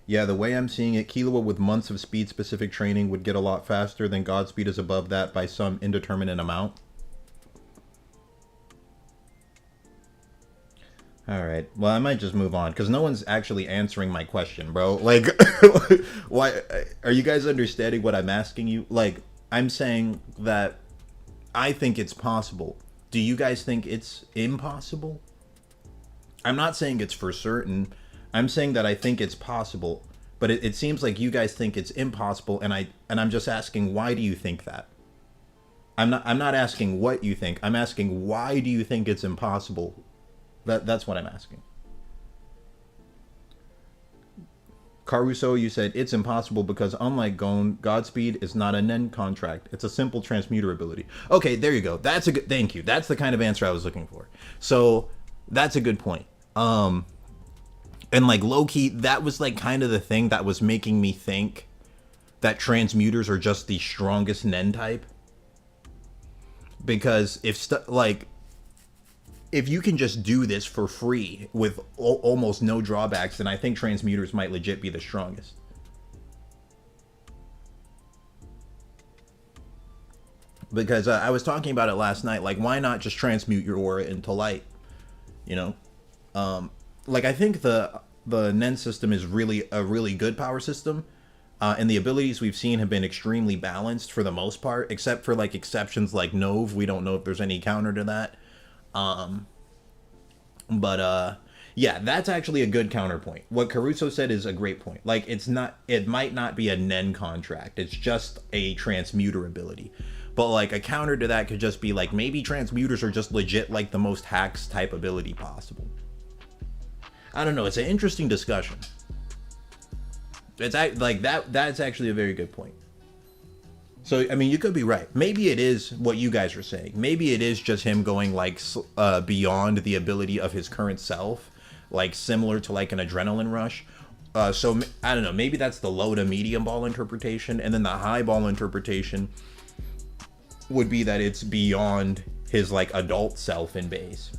Yeah, the way I'm seeing it, Killua with months of speed-specific training would get a lot faster than Godspeed is above that by some indeterminate amount. Alright, well, I might just move on, because no one's actually answering my question, bro. Like, why? Are you guys understanding what I'm asking you? Like, I'm saying that I think it's possible. Do you guys think it's impossible? I'm not saying it's for certain. I'm saying that I think it's possible, but it seems like you guys think it's impossible, and I'm just asking, why do you think that? I'm not asking what you think. I'm asking, why do you think it's impossible? That's what I'm asking. Caruso, you said it's impossible because unlike Gon, Godspeed is not a Nen contract. It's a simple transmuter ability. Okay, there you go. That's a good, thank you. That's the kind of answer I was looking for. So that's a good point. And like low-key, that was like kind of the thing that was making me think that transmuters are just the strongest Nen type. Because if you can just do this for free with almost no drawbacks, then I think transmuters might legit be the strongest. Because I was talking about it last night, like why not just transmute your aura into light, you know? Like I think the Nen system is really a really good power system, and the abilities we've seen have been extremely balanced for the most part, except for like exceptions like Nove. We don't know if there's any counter to that. Yeah, that's actually a good counterpoint. What Caruso said is a great point. Like it might not be a Nen contract. It's just a transmuter ability. But like a counter to that could just be like maybe transmuters are just legit like the most hacks type ability possible. I don't know. It's an interesting discussion. It's like that's actually a very good point. So, I mean, you could be right. Maybe it is what you guys are saying. Maybe it is just him going like beyond the ability of his current self, like similar to like an adrenaline rush. So I don't know. Maybe that's the low to medium ball interpretation, and then the high ball interpretation would be that it's beyond his like adult self in base.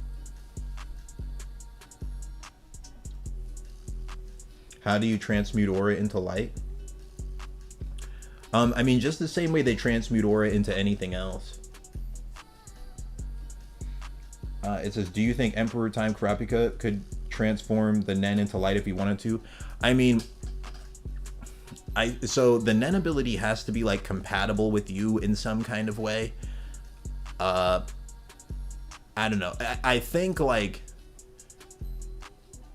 How do you transmute aura into light? I mean, just the same way they transmute aura into anything else. It says, do you think Emperor Time Kurapika could transform the Nen into light if he wanted to? I mean, so the Nen ability has to be like compatible with you in some kind of way. I don't know. I think like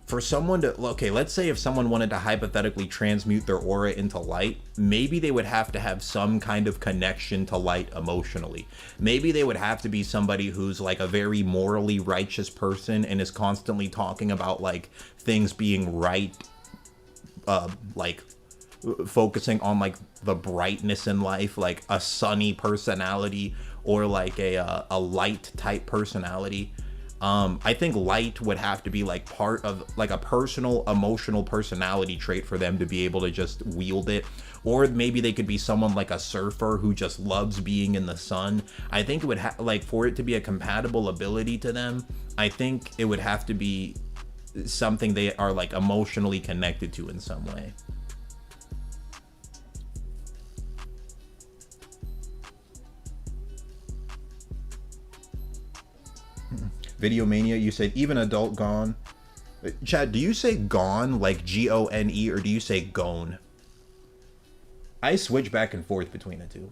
for someone to, okay, let's say if someone wanted to hypothetically transmute their aura into light, maybe they would have to have some kind of connection to light emotionally. Maybe they would have to be somebody who's like a very morally righteous person and is constantly talking about like things being right, like focusing on like the brightness in life, like a sunny personality or like a light type personality. I think light would have to be like part of like a personal emotional personality trait for them to be able to just wield it. Or maybe they could be someone like a surfer who just loves being in the sun. I think it would like for it to be a compatible ability to them, I think it would have to be something they are like emotionally connected to in some way. Video Mania, you said even adult gone. Chad, do you say gone like Gone, or do you say gone? I switch back and forth between the two.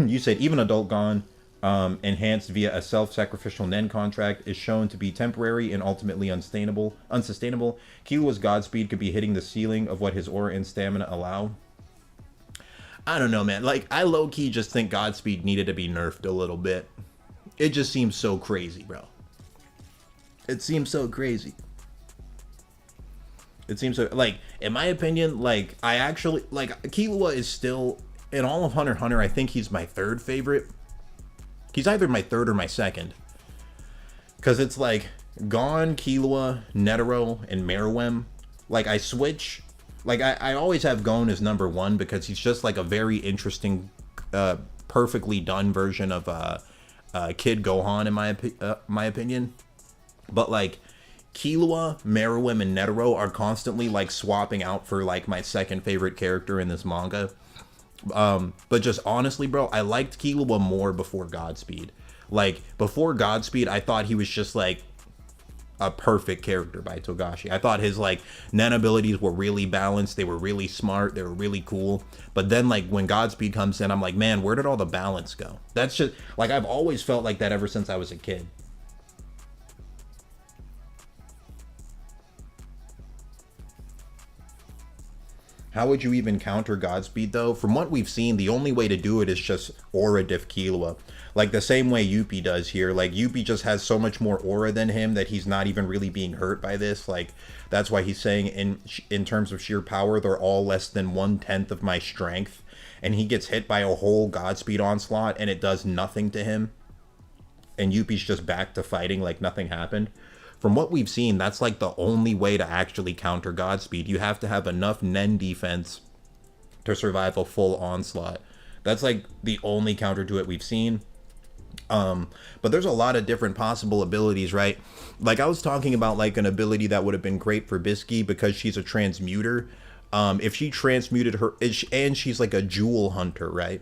You said even adult gone, enhanced via a self-sacrificial Nen contract, is shown to be temporary and ultimately unsustainable. Killua's Godspeed could be hitting the ceiling of what his aura and stamina allow. I don't know, man. Like, I low-key just think Godspeed needed to be nerfed a little bit. It just seems so crazy, bro. It seems so crazy. It seems so, like, in my opinion, like, I actually, like, Killua is still, in all of Hunter x Hunter, I think he's my third favorite. He's either my third or my second. Because it's like, Gon, Killua, Netero, and Meruem. Like, I switch. Like, I always have Gon as number one because he's just, like, a very interesting, perfectly done version of Kid Gohan, in my opinion. But, like, Killua, Meruem, and Netero are constantly, like, swapping out for, like, my second favorite character in this manga. But just honestly, bro, I liked Killua more before Godspeed. Like, before Godspeed, I thought he was just, like, a perfect character by Togashi. I thought his, like, Nen abilities were really balanced. They were really smart. They were really cool. But then, like, when Godspeed comes in, I'm like, man, where did all the balance go? That's just, like, I've always felt like that ever since I was a kid. How would you even counter Godspeed, though? From what we've seen, the only way to do it is just aura diff Killua. Like, the same way Yuppie does here. Like, Yuppie just has so much more aura than him that he's not even really being hurt by this. Like, that's why he's saying in terms of sheer power, they're all less than 1/10 of my strength. And he gets hit by a whole Godspeed onslaught, and it does nothing to him. And Yuppie's just back to fighting like nothing happened. From what we've seen, that's like the only way to actually counter Godspeed. You have to have enough Nen defense to survive a full onslaught. That's like the only counter to it we've seen. But there's a lot of different possible abilities, right? Like, I was talking about like an ability that would have been great for Bisky because she's a transmuter. If she transmuted her, and she's like a jewel hunter, right?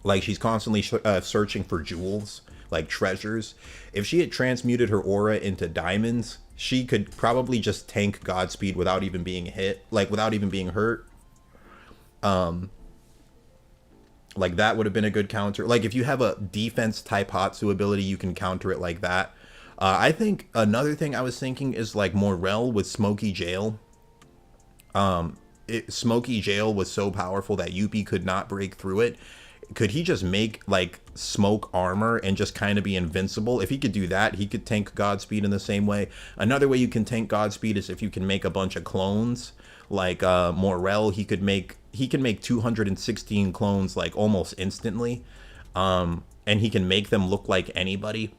Like, she's constantly searching for jewels, like treasures. If she had transmuted her aura into diamonds, she could probably just tank Godspeed without even being hit, like without even being hurt. Like, that would have been a good counter. Like, if you have a defense type Hatsu ability, you can counter it like that. I think another thing I was thinking is like Morel with Smoky Jail. Smoky Jail was so powerful that Yuppie could not break through it. Could he just make like smoke armor and just kind of be invincible? If he could do that, he could tank Godspeed in the same way. Another way you can tank Godspeed is if you can make a bunch of clones. Like Morel, he can make 216 clones like almost instantly. And he can make them look like anybody.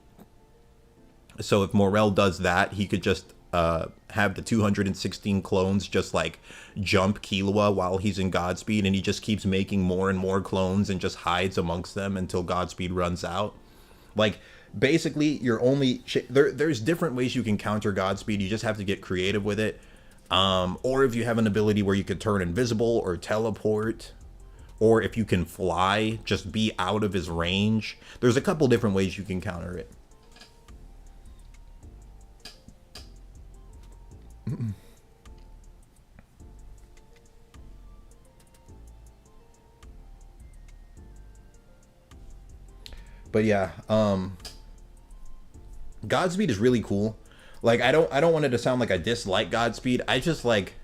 So if Morel does that, he could just have the 216 clones just like jump Killua while he's in Godspeed, and he just keeps making more and more clones and just hides amongst them until Godspeed runs out. Like, basically, you're only there's different ways you can counter Godspeed. You just have to get creative with it. Or if you have an ability where you could turn invisible or teleport, or if you can fly, just be out of his range. There's a couple different ways you can counter it. But yeah, Godspeed is really cool. Like, I don't want it to sound like I dislike Godspeed. I just like,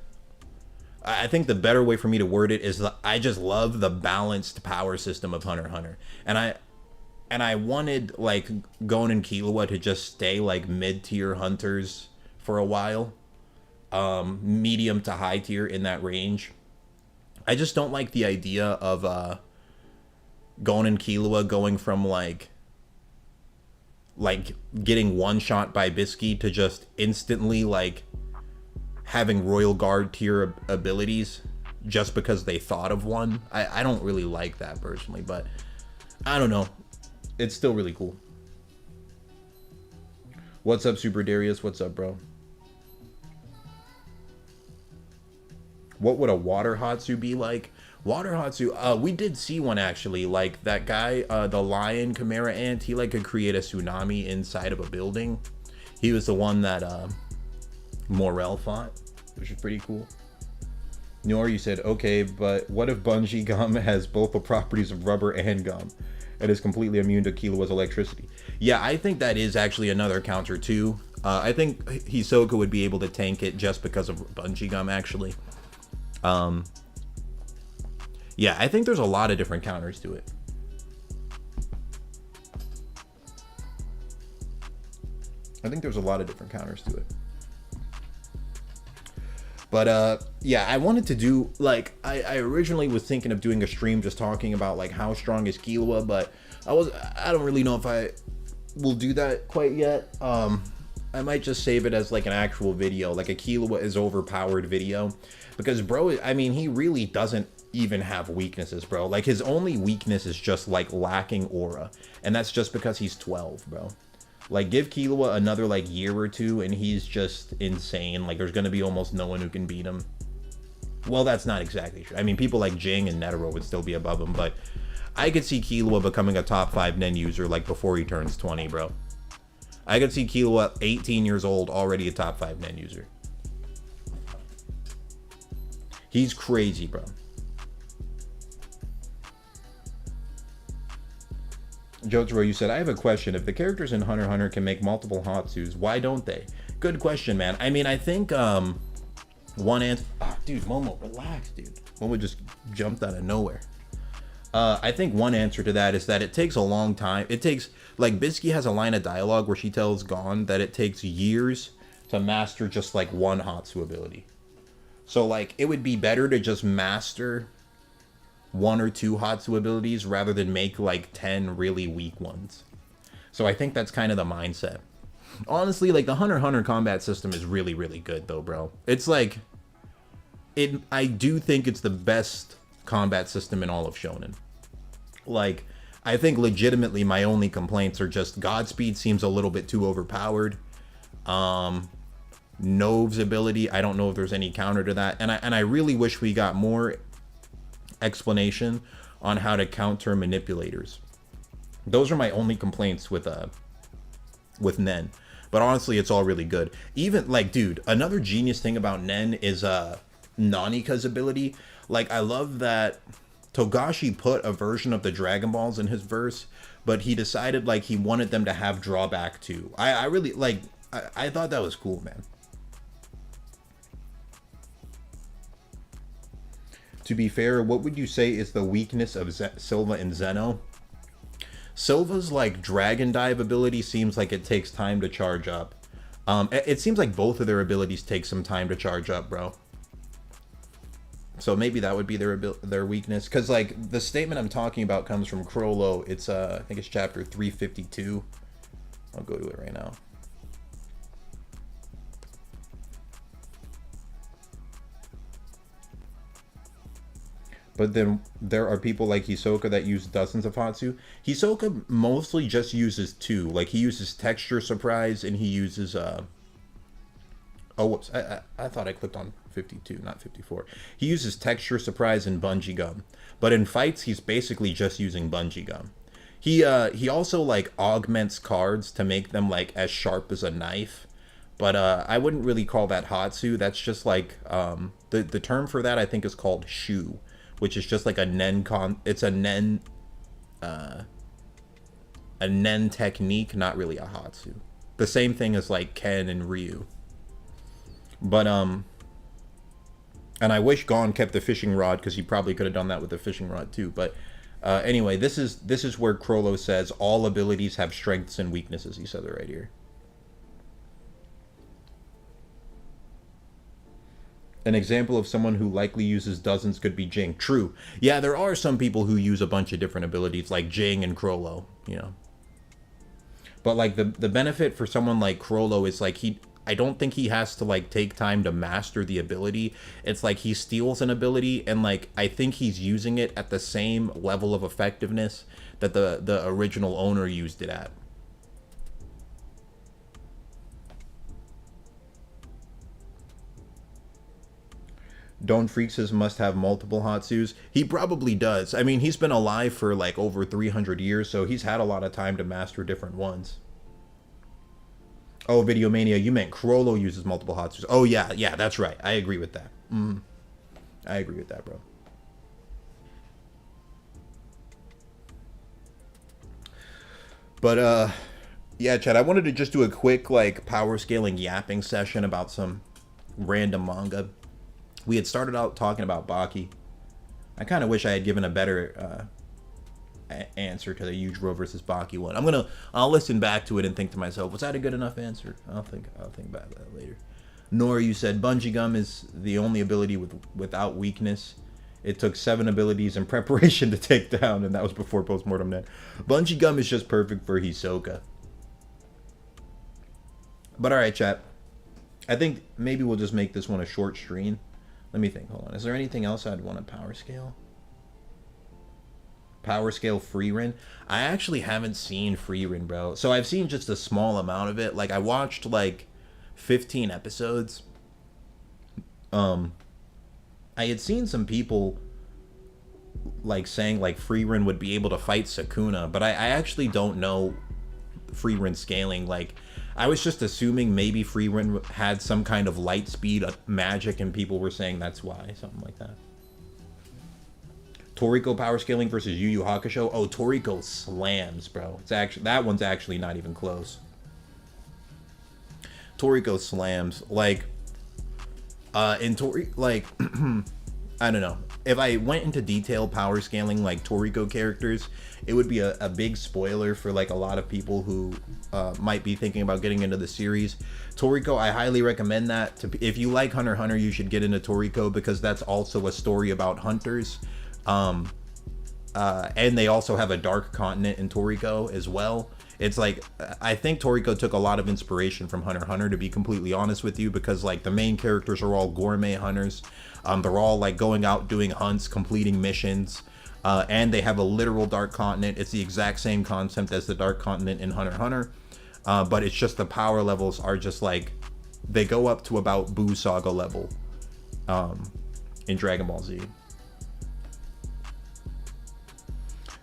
I think the better way for me to word it is that I just love the balanced power system of Hunter x Hunter. And I wanted like Gon and Killua to just stay like mid-tier hunters for a while. Medium to high tier in that range. I just don't like the idea of Gon and Killua going from like getting one shot by Bisky to just instantly like having Royal Guard tier abilities just because they thought of one. I don't really like that personally, but I don't know. It's still really cool. What's up, Super Darius? What's up, bro? What would a water Hatsu be like? Water Hatsu, we did see one actually. Like that guy, the lion Chimera Ant, he like could create a tsunami inside of a building. He was the one that Morel fought, which is pretty cool. Nor, you said, okay, but what if bungee gum has both the properties of rubber and gum and is completely immune to Killua's electricity? Yeah, I think that is actually another counter too. I think Hisoka would be able to tank it just because of bungee gum actually. Yeah, I think there's a lot of different counters to it. I think there's a lot of different counters to it. But yeah, I wanted to do, like, I originally was thinking of doing a stream just talking about like how strong is Killua, but I don't really know if I will do that quite yet. I might just save it as like an actual video, like a Killua is overpowered video, because bro, I mean, he really doesn't even have weaknesses, bro. Like his only weakness is just like lacking aura, and that's just because he's 12, bro. Like, give Killua another, like, year or two, and he's just insane. Like, there's going to be almost no one who can beat him. Well, that's not exactly true. I mean, people like Jing and Netero would still be above him, but I could see Killua becoming a top 5 Nen user, like, before he turns 20, bro. I could see Killua, 18 years old, already a top 5 Nen user. He's crazy, bro. Jotaro, you said, I have a question. If the characters in Hunter x Hunter can make multiple Hatsus, why don't they? Good question, man. I mean, I think one answer... Oh, dude, Momo, relax, dude. Momo just jumped out of nowhere. I think one answer to that is that it takes a long time. It takes... Like, Bisky has a line of dialogue where she tells Gon that it takes years to master just, like, one Hatsu ability. So, like, it would be better to just master 1 or 2 Hatsu abilities rather than make like 10 really weak ones. So I think that's kind of the mindset. Honestly, like the Hunter x Hunter combat system is really, really good though, bro. It's like, I do think it's the best combat system in all of Shonen. Like, I think legitimately my only complaints are just Godspeed seems a little bit too overpowered. Nove's ability, I don't know if there's any counter to that. And I really wish we got more explanation on how to counter manipulators. Those are my only complaints with Nen. But honestly, it's all really good. Even like, dude, another genius thing about Nen is Nanika's ability. Like, I love that Togashi put a version of the Dragon Balls in his verse, but he decided like he wanted them to have drawback too. I really like, I thought that was cool, man. To be fair, what would you say is the weakness of Silva and Zeno? Silva's like Dragon Dive ability seems like it takes time to charge up. It seems like both of their abilities take some time to charge up, bro. So maybe that would be their weakness. Because like the statement I'm talking about comes from Crollo. It's I think it's chapter 352. I'll go to it right now. But then there are people like Hisoka that use dozens of Hatsu. Hisoka mostly just uses 2. Like, he uses Texture Surprise, and he uses, oh, whoops. I thought I clicked on 52, not 54. He uses Texture Surprise and Bungee Gum. But in fights, he's basically just using Bungee Gum. He also, like, augments cards to make them, like, as sharp as a knife. But I wouldn't really call that Hatsu. That's just, like, the term for that, I think, is called Shu, which is just like a Nen it's a Nen technique, not really a Hatsu. The same thing as like Ken and Ryu. But and I wish Gon kept the fishing rod, because he probably could have done that with the fishing rod too. But anyway, this is where Crollo says all abilities have strengths and weaknesses. He said it right here. An example of someone who likely uses dozens could be Jing. True. Yeah, there are some people who use a bunch of different abilities, like Jing and Crollo, you know. But, like, the benefit for someone like Crollo is, like, I don't think he has to, like, take time to master the ability. It's like he steals an ability, and, like, I think he's using it at the same level of effectiveness that the original owner used it at. Don't Freaks must have multiple Hatsus? He probably does. I mean, he's been alive for like over 300 years, so he's had a lot of time to master different ones. Oh, Videomania, you meant Chrollo uses multiple Hatsus. Oh, yeah, yeah, that's right. I agree with that. I agree with that, bro. But, yeah, Chad, I wanted to just do a quick, like, power scaling yapping session about some random manga. We had started out talking about Baki. I kind of wish I had given a better answer to the Yujiro versus Baki one. I'll listen back to it and think to myself, was that a good enough answer? I'll think about that later. Nora, you said bungee gum is the only ability without weakness. It took 7 abilities in preparation to take down, and that was before postmortem net. Bungee gum is just perfect for Hisoka. But alright, chat. I think maybe we'll just make this one a short stream. Let me think. Hold on. Is there anything else I'd want to power scale? Power scale Freerin? I actually haven't seen Freerin, bro. So I've seen just a small amount of it. Like, I watched, like, 15 episodes. I had seen some people, like, saying, like, Freerin would be able to fight Sukuna. But I actually don't know Freerin scaling. Like, I was just assuming maybe Freerin had some kind of light speed magic, and people were saying that's why, something like that. Toriko power scaling versus Yu Yu Hakusho. Oh, Toriko slams, bro. It's actually, that one's actually not even close. Toriko slams. Like, in like, I don't know. If I went into detail power scaling like Toriko characters, it would be a big spoiler for like a lot of people who might be thinking about getting into the series. Toriko, I highly recommend that. If you like Hunter x Hunter, you should get into Toriko, because that's also a story about hunters. And they also have a dark continent in Toriko as well. It's like, I think Toriko took a lot of inspiration from Hunter x Hunter, to be completely honest with you, because like the main characters are all gourmet hunters. They're all like going out doing hunts, completing missions, and they have a literal dark continent. It's the exact same concept as the dark continent in Hunter x Hunter, but it's just the power levels are just like, they go up to about Buu Saga level in Dragon Ball Z.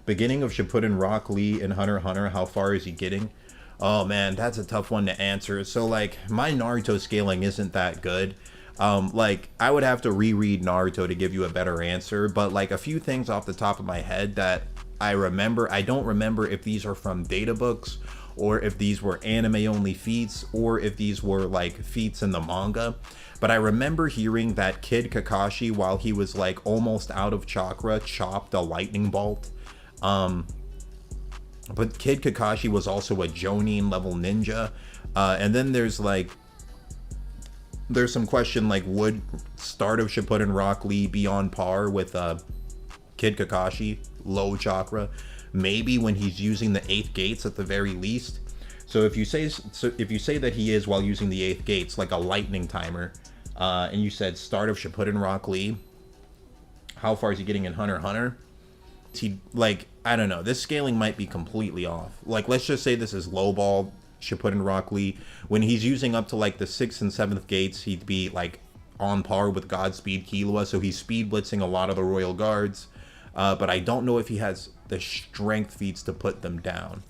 Beginning of Shippuden Rock Lee in Hunter x Hunter, how far is he getting? Oh man, that's a tough one to answer. So like, my Naruto scaling isn't that good. Like, I would have to reread Naruto to give you a better answer, but like a few things off the top of my head that I remember, I don't remember if these are from data books, or if these were anime only feats, or if these were like feats in the manga. But I remember hearing that Kid Kakashi, while he was like almost out of chakra, chopped a lightning bolt. But Kid Kakashi was also a Jonin level ninja. And then there's some question like, would start of Shippuden Rock Lee be on par with Kid Kakashi, low chakra? Maybe when he's using the 8th gates at the very least. So if you say that he is while using the 8th gates, like a lightning timer, and you said start of Shippuden Rock Lee, how far is he getting in Hunter x Hunter? He, like, I don't know, this scaling might be completely off. Like, let's just say this is lowball Shippuden Rock Lee. When he's using up to like the 6th and 7th gates, he'd be like on par with Godspeed Killua, so he's speed blitzing a lot of the Royal Guards. But I don't know if he has the strength feats to put them down.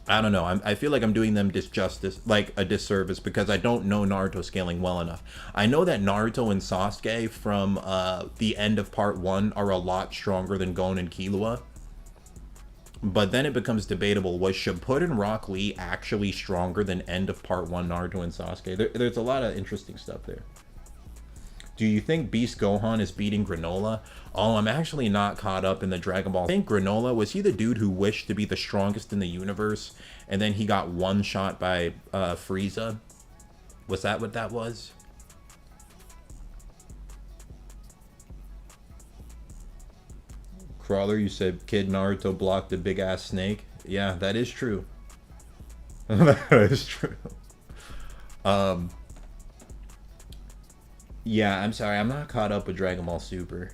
I don't know. I feel like I'm doing them a disservice, because I don't know Naruto scaling well enough. I know that Naruto and Sasuke from the end of part 1 are a lot stronger than Gon and Killua. But then it becomes debatable, was Shippuden Rock Lee actually stronger than end of part 1 Naruto and Sasuke? There's a lot of interesting stuff there. Do you think Beast Gohan is beating Granola? Oh, I'm actually not caught up in the Dragon Ball. I think Granola, was he the dude who wished to be the strongest in the universe, and then he got one shot by Frieza? Was that what that was? Crawler, you said Kid Naruto blocked a big ass snake. Yeah, that is true. That is true. Yeah, I'm sorry, I'm not caught up with Dragon Ball Super.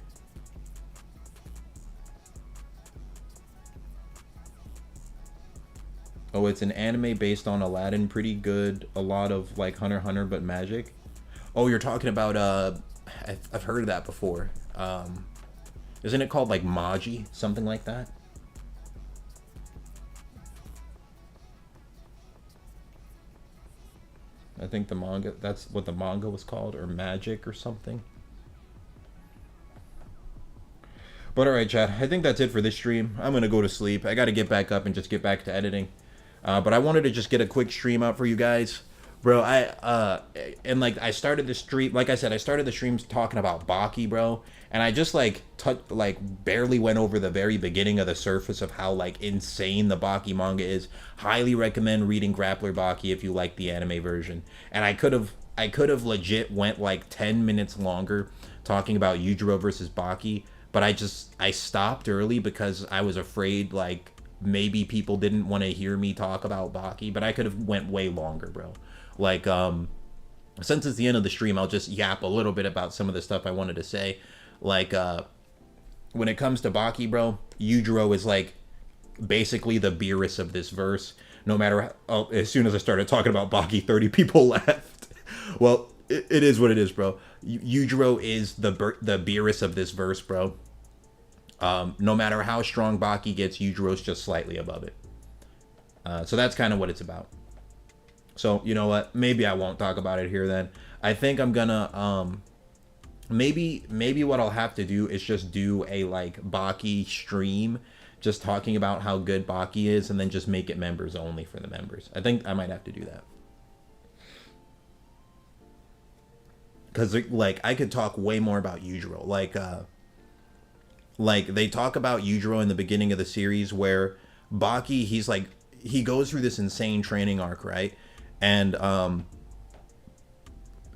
Oh, it's an anime based on Aladdin. Pretty good. A lot of like Hunter x Hunter, but magic. Oh, you're talking about I've heard of that before. Isn't it called like Maji, something like that? I think the manga, that's what the manga was called, or Magic or something. But alright, chat, I think that's it for this stream. I'm gonna go to sleep. I gotta get back up and just get back to editing. But I wanted to just get a quick stream out for you guys. Bro, and like I started the stream, like I said, I started the streams talking about Baki, bro. And I just like barely went over the very beginning of the surface of how like insane the Baki manga is. Highly recommend reading Grappler Baki if you like the anime version. And I could have legit went like 10 minutes longer talking about Yujiro versus Baki, but I stopped early because I was afraid like maybe people didn't want to hear me talk about Baki, but I could have went way longer, bro. Like since it's the end of the stream, I'll just yap a little bit about some of the stuff I wanted to say. Like when it comes to Baki, bro, Yujiro is like basically the Beerus of this verse. No matter how, as soon as I started talking about Baki, 30 people left. Well, it is what it is, bro. Yujiro is the Beerus of this verse, bro. No matter how strong Baki gets, Yujiro's just slightly above it. So that's kind of what it's about. So, you know what? Maybe I won't talk about it here then. I think I'm gonna, maybe what I'll have to do is just do a, like, Baki stream, just talking about how good Baki is, and then just make it members only for the members. I think I might have to do that. Because, like, I could talk way more about Yujiro. Like, they talk about Yujiro in the beginning of the series where Baki, he's, like, he goes through this insane training arc, right? And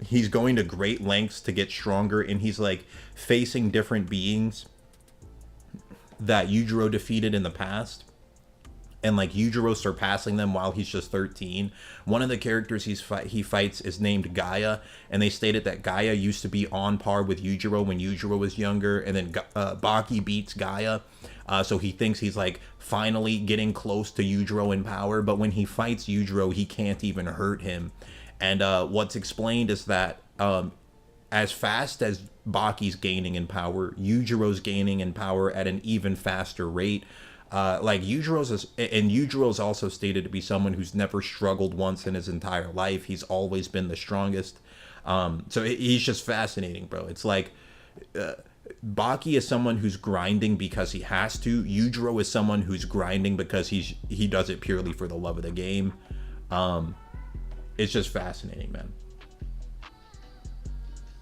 he's going to great lengths to get stronger, and he's like facing different beings that Yujiro defeated in the past, and like Yujiro surpassing them while he's just 13. One of the characters he fights is named Gaia, and they stated that Gaia used to be on par with Yujiro when Yujiro was younger, and then Baki beats Gaia. So he thinks he's like finally getting close to Yujiro in power, but when he fights Yujiro, he can't even hurt him. And what's explained is that as fast as Baki's gaining in power, Yujiro's gaining in power at an even faster rate. Like Yujiro's also stated to be someone who's never struggled once in his entire life. He's always been the strongest. So he's just fascinating, bro. It's like Baki is someone who's grinding because he has to. Yujiro is someone who's grinding because he does it purely for the love of the game. It's just fascinating, man.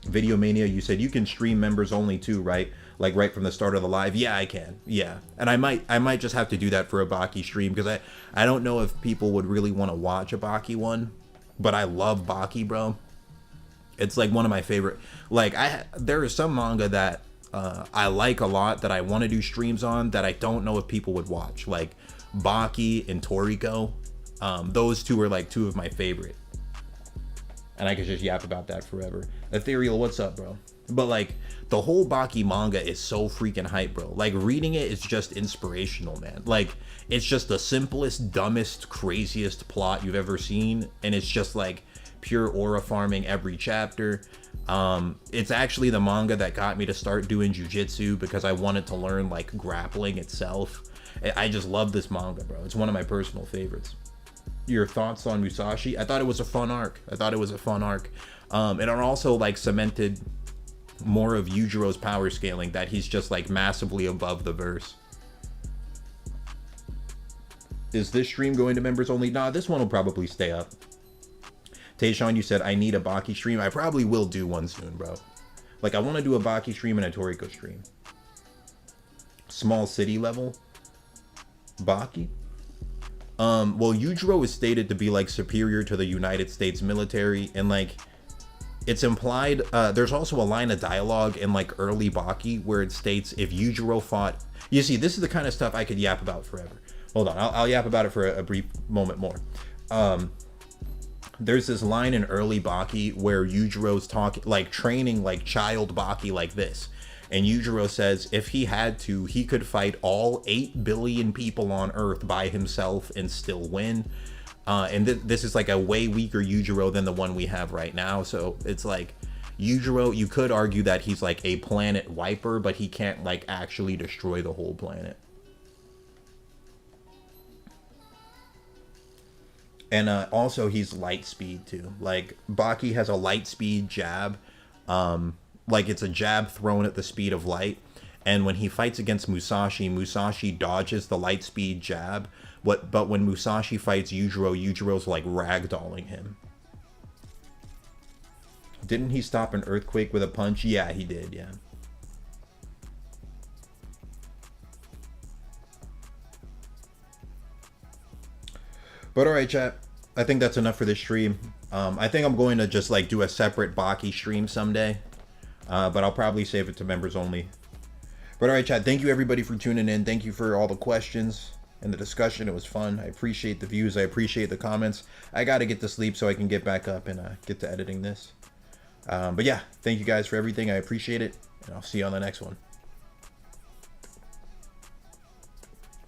Video Mania, you said you can stream members only too, right? Like right from the start of the live. Yeah, I can. Yeah, and I might just have to do that for a Baki stream, because I don't know if people would really want to watch a Baki one, but I love Baki, bro. It's like one of my favorite. Like there is some manga that I like a lot that I want to do streams on that I don't know if people would watch, like Baki and Toriko. Those two are like two of my favorite, and I could just yap about that forever. Ethereal, what's up, bro? But like the whole Baki manga is so freaking hype, bro. Like reading it is just inspirational, man. Like it's just the simplest, dumbest, craziest plot you've ever seen, and it's just like pure aura farming every chapter. It's actually the manga that got me to start doing jujitsu, because I wanted to learn like grappling itself. I just love this manga, bro. It's one of my personal favorites. Your thoughts on Musashi? I thought it was a fun arc. And it also like cemented more of Yujiro's power scaling, that he's just like massively above the verse. Is this stream going to members only? Nah, this one will probably stay up. Tayshawn, you said I need a Baki stream. I probably will do one soon, bro. Like I want to do a Baki stream and a Toriko stream. Small city level Baki. Well, Yujiro is stated to be like superior to the United States military, and like it's implied. There's also a line of dialogue in like early Baki where it states if Yujiro fought. You see, this is the kind of stuff I could yap about forever. Hold on, I'll yap about it for a brief moment more. There's this line in early Baki where Yujiro's talking, like training like child Baki like this. And Yujiro says if he had to, he could fight all 8 billion people on Earth by himself and still win. And this is like a way weaker Yujiro than the one we have right now. So it's like, Yujiro, you could argue that he's like a planet wiper, but he can't like actually destroy the whole planet. And also he's light speed too. Like Baki has a light speed jab. Like it's a jab thrown at the speed of light. And when he fights against Musashi, Musashi dodges the light speed jab. But when Musashi fights Yujiro, Yujiro's like ragdolling him. Didn't he stop an earthquake with a punch? Yeah, he did, yeah. But alright, chat. I think that's enough for this stream. I think I'm going to just like do a separate Baki stream someday. But I'll probably save it to members only. But alright, chat. Thank you everybody for tuning in. Thank you for all the questions and the discussion. It was fun. I appreciate the views. I appreciate the comments. I got to get to sleep so I can get back up and get to editing this. But yeah, thank you guys for everything. I appreciate it. And I'll see you on the next one.